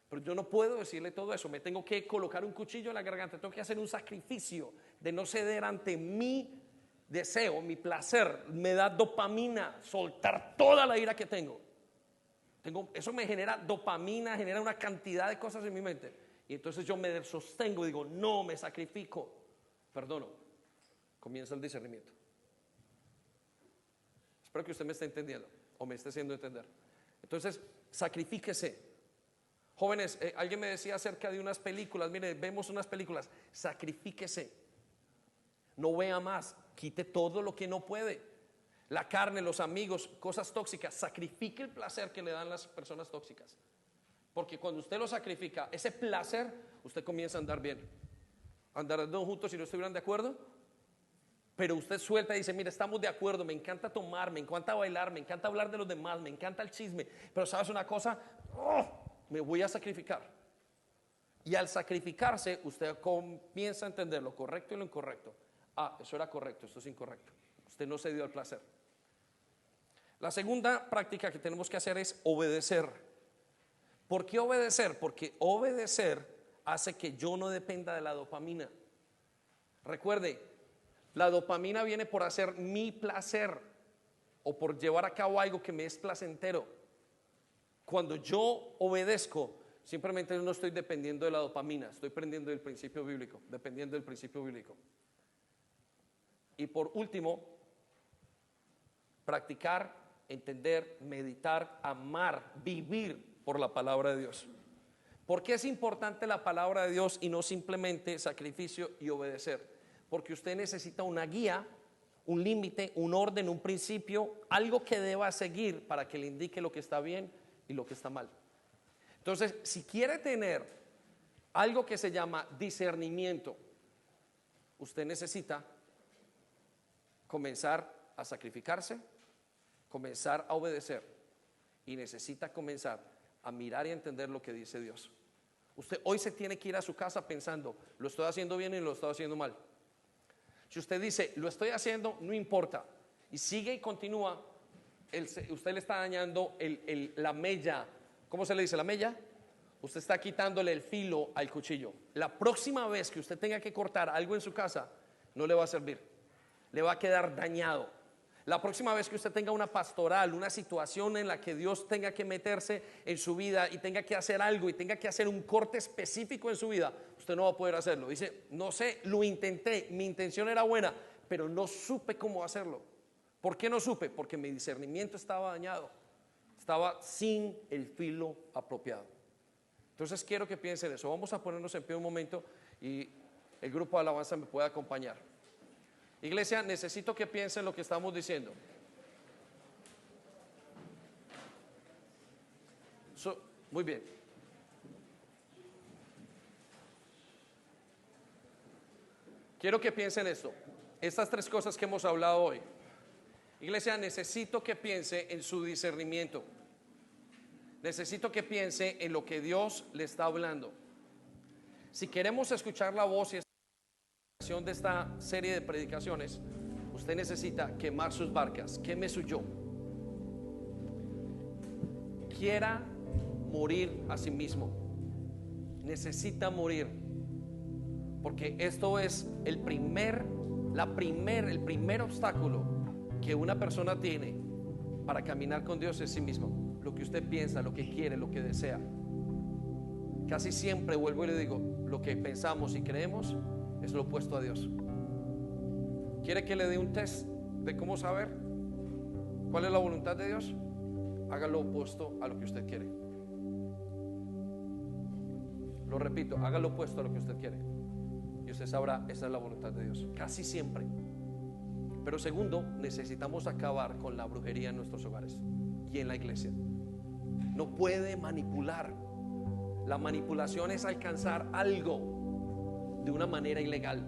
pero yo no puedo decirle todo eso. Me tengo que colocar un cuchillo en la garganta, tengo que hacer un sacrificio de no ceder ante mi deseo, mi placer. Me da dopamina soltar toda la ira que tengo. Eso me genera dopamina, genera una cantidad de cosas en mi mente. Y entonces yo me sostengo y digo, no, me sacrifico, perdono. Comienza el discernimiento. Espero que usted me esté entendiendo o me esté haciendo entender. Entonces, sacrifíquese. Jóvenes, alguien me decía acerca de unas películas. Mire, vemos unas películas. Sacrifíquese. No vea más. Quite todo lo que no puede. La carne, los amigos, cosas tóxicas. Sacrifique el placer que le dan las personas tóxicas. Porque cuando usted lo sacrifica, ese placer, usted comienza a andar bien. Andarán juntos si no estuvieran de acuerdo. Pero usted suelta y dice, mira, estamos de acuerdo, me encanta tomar, me encanta bailar, me encanta hablar de los demás, me encanta el chisme. Pero ¿sabes una cosa? Me voy a sacrificar. Y al sacrificarse, usted comienza a entender lo correcto y lo incorrecto. Eso era correcto, esto es incorrecto. Usted no se dio al placer. La segunda práctica que tenemos que hacer es obedecer. ¿Por qué obedecer? Porque obedecer hace que yo no dependa de la dopamina. Recuerde, la dopamina viene por hacer mi placer o por llevar a cabo algo que me es placentero. Cuando yo obedezco, simplemente no estoy dependiendo de la dopamina, estoy dependiendo del principio bíblico, dependiendo del principio bíblico. Y por último, practicar, entender, meditar, amar, vivir por la palabra de Dios. ¿Por qué es importante la palabra de Dios y no simplemente sacrificio y obedecer? Porque usted necesita una guía, un límite, un orden, un principio, algo que deba seguir para que le indique lo que está bien y lo que está mal. Entonces, si quiere tener algo que se llama discernimiento, usted necesita comenzar a sacrificarse, comenzar a obedecer y necesita comenzar a mirar y entender lo que dice Dios. Usted hoy se tiene que ir a su casa pensando, ¿lo estoy haciendo bien y lo estoy haciendo mal? Si usted dice, lo estoy haciendo, no importa, y sigue y continúa, usted le está dañando la mella. ¿Cómo se le dice? ¿La mella? Usted está quitándole el filo al cuchillo. La próxima vez que usted tenga que cortar algo en su casa, no le va a servir, le va a quedar dañado. La próxima vez que usted tenga una pastoral, una situación en la que Dios tenga que meterse en su vida y tenga que hacer algo y tenga que hacer un corte específico en su vida, usted no va a poder hacerlo. Dice, no sé, lo intenté, mi intención era buena, pero no supe cómo hacerlo. ¿Por qué no supe? Porque mi discernimiento estaba dañado, estaba sin el filo apropiado. Entonces quiero que piensen eso. Vamos a ponernos en pie un momento y el grupo de alabanza me puede acompañar. Iglesia, necesito que piensen lo que estamos diciendo. Muy bien. Quiero que piensen esto. Estas tres cosas que hemos hablado hoy. Iglesia, necesito que piense en su discernimiento. Necesito que piense en lo que Dios le está hablando. Si queremos escuchar la voz y de esta serie de predicaciones, usted necesita quemar sus barcas, queme su yo. Quiera morir a sí mismo. Necesita morir, porque esto es el primer obstáculo que una persona tiene para caminar con Dios, es sí mismo. Lo que usted piensa, lo que quiere, lo que desea. Casi siempre, vuelvo y le digo, lo que pensamos y creemos es lo opuesto a Dios. ¿Quiere que le dé un test de cómo saber cuál es la voluntad de Dios? Haga lo opuesto a lo que usted quiere. Lo repito, haga lo opuesto a lo que usted quiere y usted sabrá, esa es la voluntad de Dios, casi siempre. Pero segundo, necesitamos acabar con la brujería en nuestros hogares y en la iglesia. No puede manipular. La manipulación es alcanzar algo de una manera ilegal,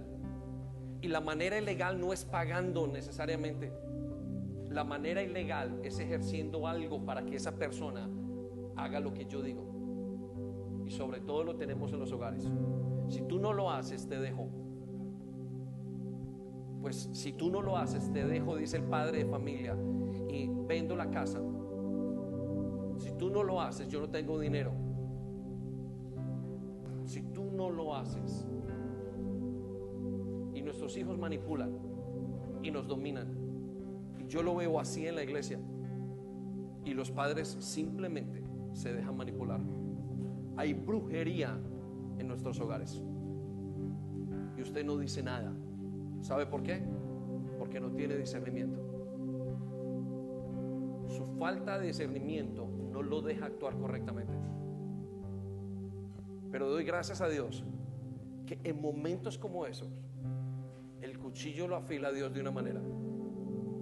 y la manera ilegal no es pagando necesariamente. La manera ilegal es ejerciendo algo para que esa persona haga lo que yo digo, y sobre todo lo tenemos en los hogares. Si tú no lo haces, te dejo. Pues si tú no lo haces, te dejo, dice el padre de familia, y vendo la casa. Si tú no lo haces, yo no tengo dinero. Si tú no lo haces, y nuestros hijos manipulan y nos dominan, y yo lo veo así en la iglesia, y los padres simplemente se dejan manipular. Hay brujería en nuestros hogares y usted no dice nada. ¿Sabe por qué? Porque no tiene discernimiento. Su falta de discernimiento no lo deja actuar correctamente. Pero doy gracias a Dios que en momentos como esos el cuchillo lo afila a Dios de una manera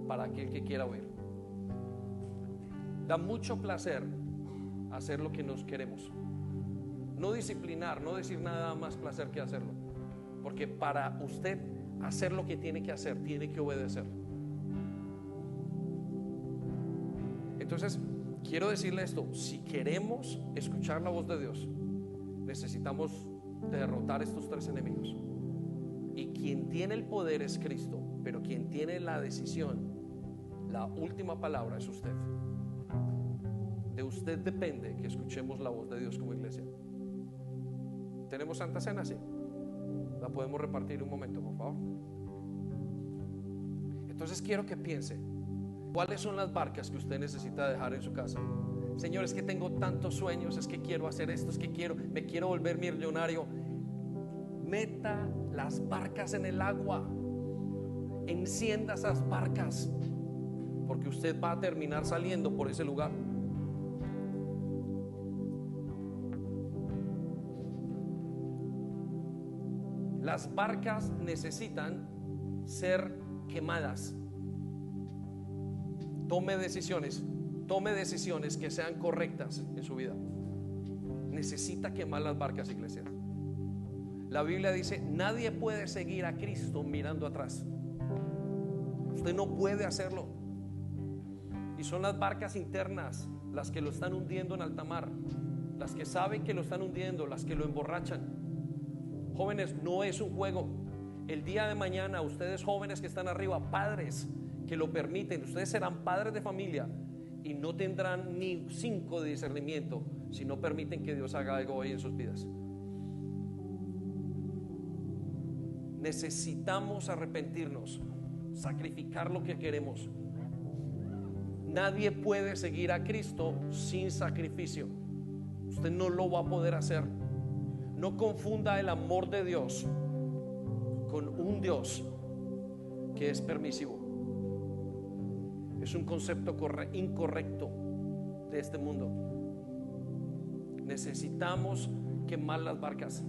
para aquel que quiera oír. Da mucho placer hacer lo que nos queremos. No disciplinar, no decir nada más placer que hacerlo. Porque para usted hacer lo que tiene que hacer, tiene que obedecer. Entonces, quiero decirle esto: si queremos escuchar la voz de Dios, necesitamos derrotar estos tres enemigos. Y quien tiene el poder es Cristo, pero quien tiene la decisión, la última palabra, es usted. De usted depende que escuchemos la voz de Dios como iglesia. ¿Tenemos Santa Cena? Sí. ¿La podemos repartir un momento, por favor? Entonces quiero que piense, ¿cuáles son las barcas que usted necesita dejar en su casa? Señor, es que tengo tantos sueños, es que quiero hacer esto, es que me quiero volver millonario. Meta las barcas en el agua, encienda esas barcas, porque usted va a terminar saliendo por ese lugar. Las barcas necesitan ser quemadas. Tome decisiones que sean correctas en su vida. Necesita quemar las barcas, iglesia. La Biblia dice: nadie puede seguir a Cristo mirando atrás. Usted no puede hacerlo. Y son las barcas internas las que lo están hundiendo en alta mar, las que saben que lo están hundiendo, las que lo emborrachan. Jóvenes, no es un juego. El día de mañana, ustedes jóvenes que están arriba, padres que lo permiten, ustedes serán padres de familia y no tendrán ni 5 de discernimiento si no permiten que Dios haga algo hoy en sus vidas. Necesitamos arrepentirnos, sacrificar lo que queremos. Nadie puede seguir a Cristo sin sacrificio. Usted no lo va a poder hacer. No confunda el amor de Dios con un Dios que es permisivo. Es un concepto incorrecto de este mundo. Necesitamos quemar las barcas.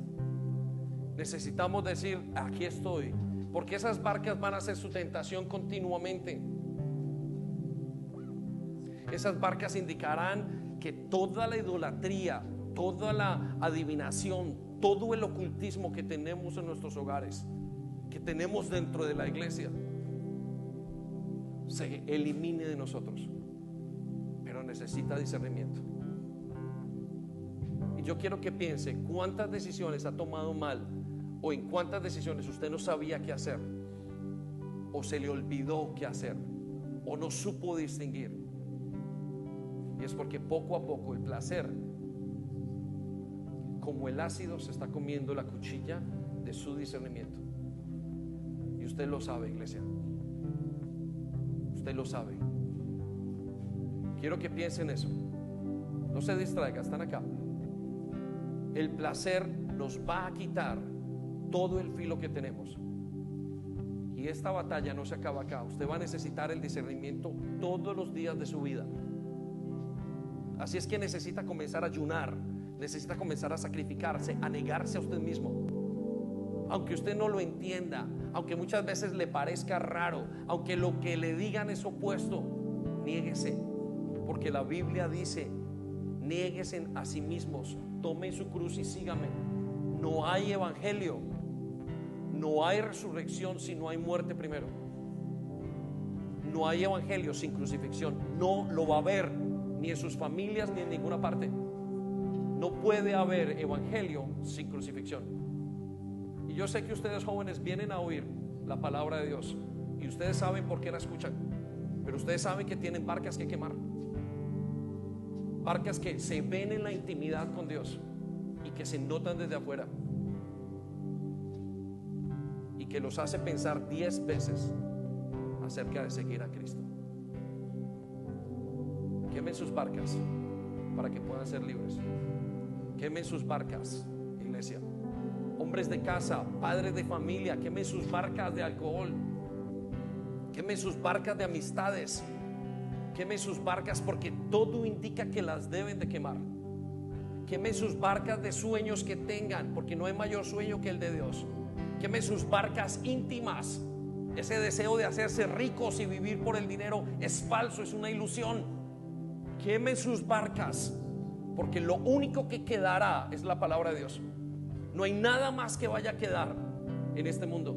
Necesitamos decir: aquí estoy, porque esas barcas van a ser su tentación continuamente. Esas barcas indicarán que toda la idolatría, toda la adivinación, todo el ocultismo que tenemos en nuestros hogares, que tenemos dentro de la iglesia, se elimine de nosotros. Pero necesita discernimiento. Y yo quiero que piense cuántas decisiones ha tomado mal, o en cuántas decisiones usted no sabía qué hacer, o se le olvidó qué hacer, o no supo distinguir. Y es porque poco a poco el placer, como el ácido, se está comiendo la cuchilla de su discernimiento. Y usted lo sabe, iglesia. Usted lo sabe. Quiero que piense en eso. No se distraiga, están acá. El placer nos va a quitar todo el filo que tenemos. Y esta batalla no se acaba acá. Usted va a necesitar el discernimiento todos los días de su vida. Así es que necesita comenzar a ayunar, necesita comenzar a sacrificarse, a negarse a usted mismo. Aunque usted no lo entienda, aunque muchas veces le parezca raro, aunque lo que le digan es opuesto, niéguese. Porque la Biblia dice: niéguese a sí mismos, tomen su cruz y sígame. No hay evangelio, no hay resurrección si no hay muerte primero. No hay evangelio sin crucifixión. No lo va a haber, ni en sus familias ni en ninguna parte. No puede haber evangelio sin crucifixión. Y yo sé que ustedes jóvenes vienen a oír la palabra de Dios y ustedes saben por qué la escuchan, pero ustedes saben que tienen barcas que quemar, barcas que se ven en la intimidad con Dios y que se notan desde afuera y que los hace pensar 10 veces acerca de seguir a Cristo. Quemen sus barcas para que puedan ser libres. Quemen sus barcas, iglesia. Hombres de casa, padres de familia, quemen sus barcas de alcohol, quemen sus barcas de amistades, quemen sus barcas, porque todo indica que las deben de quemar. Quemen sus barcas de sueños que tengan, porque no hay mayor sueño que el de Dios. Quemen sus barcas íntimas. Ese deseo de hacerse ricos y vivir por el dinero es falso, es una ilusión. Quemen sus barcas, porque lo único que quedará es la palabra de Dios. No hay nada más que vaya a quedar en este mundo.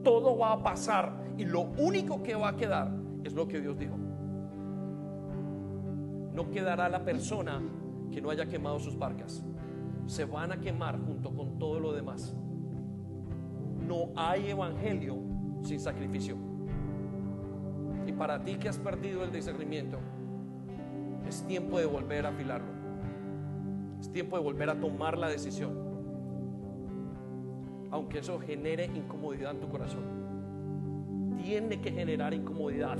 Todo va a pasar y lo único que va a quedar es lo que Dios dijo. No quedará la persona que no haya quemado sus barcas. Se van a quemar junto con todo lo demás. No hay evangelio sin sacrificio. Y para ti que has perdido el discernimiento, es tiempo de volver a afilarlo. Es tiempo de volver a tomar la decisión, aunque eso genere incomodidad en tu corazón. Tiene que generar incomodidad.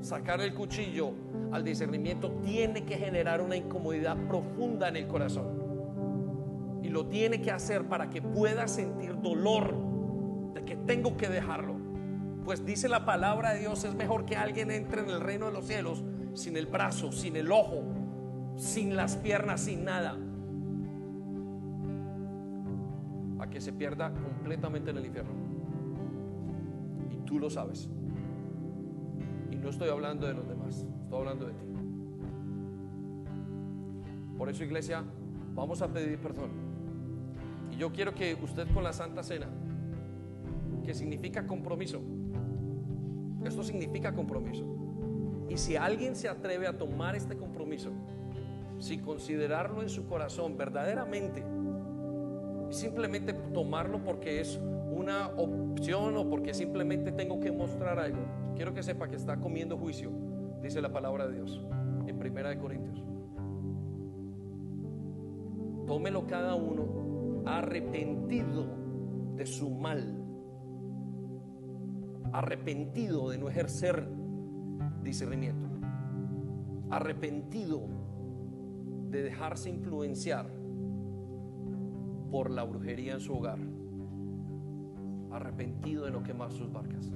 Sacar el cuchillo al discernimiento tiene que generar una incomodidad profunda en el corazón, y lo tiene que hacer para que puedas sentir dolor de que tengo que dejarlo. Pues dice la palabra de Dios: es mejor que alguien entre en el reino de los cielos sin el brazo, sin el ojo, sin las piernas, sin nada, a que se pierda completamente en el infierno. Y tú lo sabes. Y no estoy hablando de los demás, estoy hablando de ti. Por eso, iglesia, vamos a pedir perdón. Y yo quiero que usted, con la Santa Cena, que significa compromiso, esto significa compromiso. Y si alguien se atreve a tomar este compromiso sin considerarlo en su corazón verdaderamente, y simplemente tomarlo porque es una opción o porque simplemente tengo que mostrar algo, quiero que sepa que está comiendo juicio, dice la palabra de Dios en 1 Corintios. Tómelo cada uno arrepentido de su mal, arrepentido de no ejercer discernimiento, arrepentido de dejarse influenciar por la brujería en su hogar, arrepentido de no quemar sus barcas.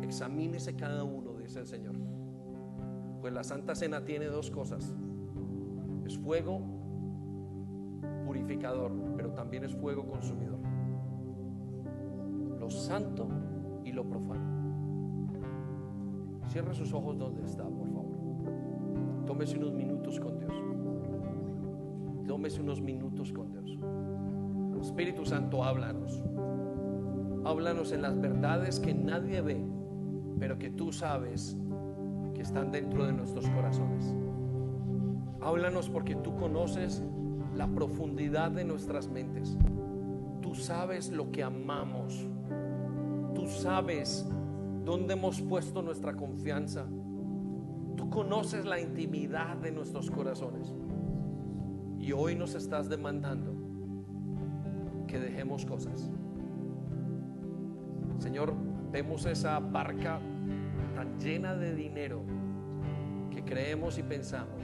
Examínese cada uno, dice el Señor, pues la Santa Cena tiene dos cosas: es fuego purificador, pero también es fuego consumidor. lo santo y lo profano. Cierre sus ojos donde está, por favor. Tómese unos minutos con Dios. Tómese unos minutos con Dios. Espíritu Santo, háblanos. Háblanos en las verdades que nadie ve, pero que tú sabes que están dentro de nuestros corazones. Háblanos porque tú conoces la profundidad de nuestras mentes. Tú sabes lo que amamos. Tú sabes dónde hemos puesto nuestra confianza. Tú conoces la intimidad de nuestros corazones. Y hoy nos estás demandando que dejemos cosas. Señor, vemos esa barca tan llena de dinero que creemos y pensamos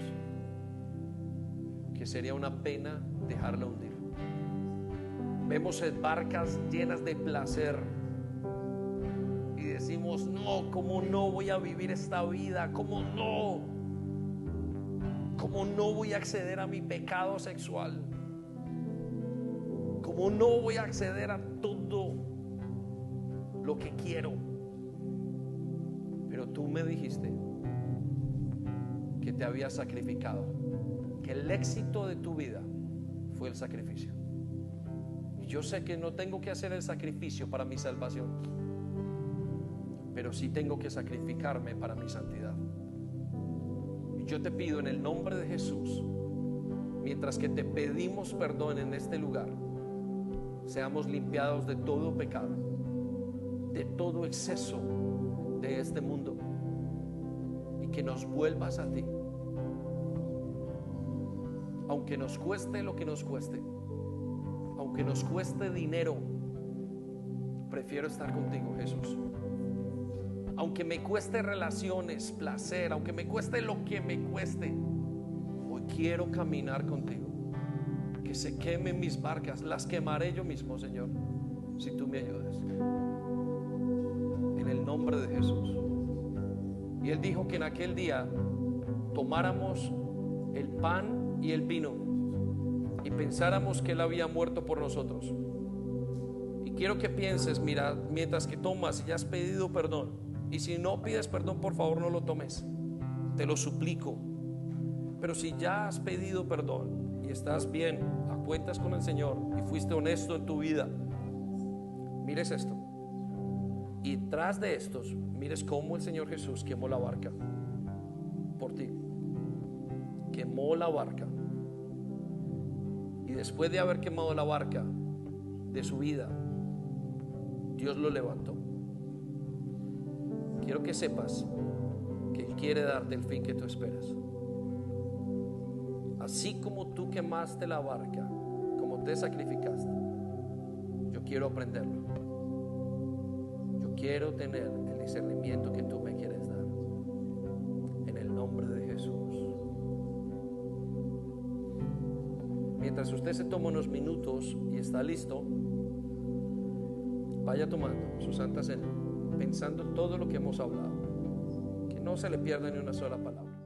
que sería una pena dejarla hundir. Vemos barcas llenas de placer y decimos: no, ¿cómo no voy a vivir esta vida? ¿Cómo no? ¿Cómo no voy a acceder a mi pecado sexual? ¿Cómo no voy a acceder a todo lo que quiero? Pero tú me dijiste que te habías sacrificado, que el éxito de tu vida fue el sacrificio. Y yo sé que no tengo que hacer el sacrificio para mi salvación, pero sí tengo que sacrificarme para mi santidad. Y yo te pido en el nombre de Jesús, mientras que te pedimos perdón en este lugar, seamos limpiados de todo pecado, de todo exceso de este mundo, y que nos vuelvas a ti, aunque nos cueste lo que nos cueste, aunque nos cueste dinero. Prefiero estar contigo, Jesús. Aunque me cueste relaciones, placer, aunque me cueste lo que me cueste, hoy quiero caminar contigo. Que se quemen mis barcas, las quemaré yo mismo, Señor, si tú me ayudas. En el nombre de Jesús. Y Él dijo que en aquel día tomáramos el pan y el vino y pensáramos que Él había muerto por nosotros. Y quiero que pienses, mira, mientras que tomas y ya has pedido perdón, y si no pides perdón, por favor no lo tomes, te lo suplico. Pero si ya has pedido perdón y estás bien, a cuentas con el Señor, y fuiste honesto en tu vida, mires esto. Y tras de estos, mires cómo el Señor Jesús quemó la barca por ti. Quemó la barca. Y después de haber quemado la barca de su vida, Dios lo levantó. Quiero que sepas que Él quiere darte el fin que tú esperas. Así como tú quemaste la barca, como te sacrificaste, yo quiero aprenderlo. Yo quiero tener el discernimiento que tú me quieres dar. En el nombre de Jesús. Mientras usted se toma unos minutos y está listo, vaya tomando su santa cena, pensando todo lo que hemos hablado, que no se le pierda ni una sola palabra.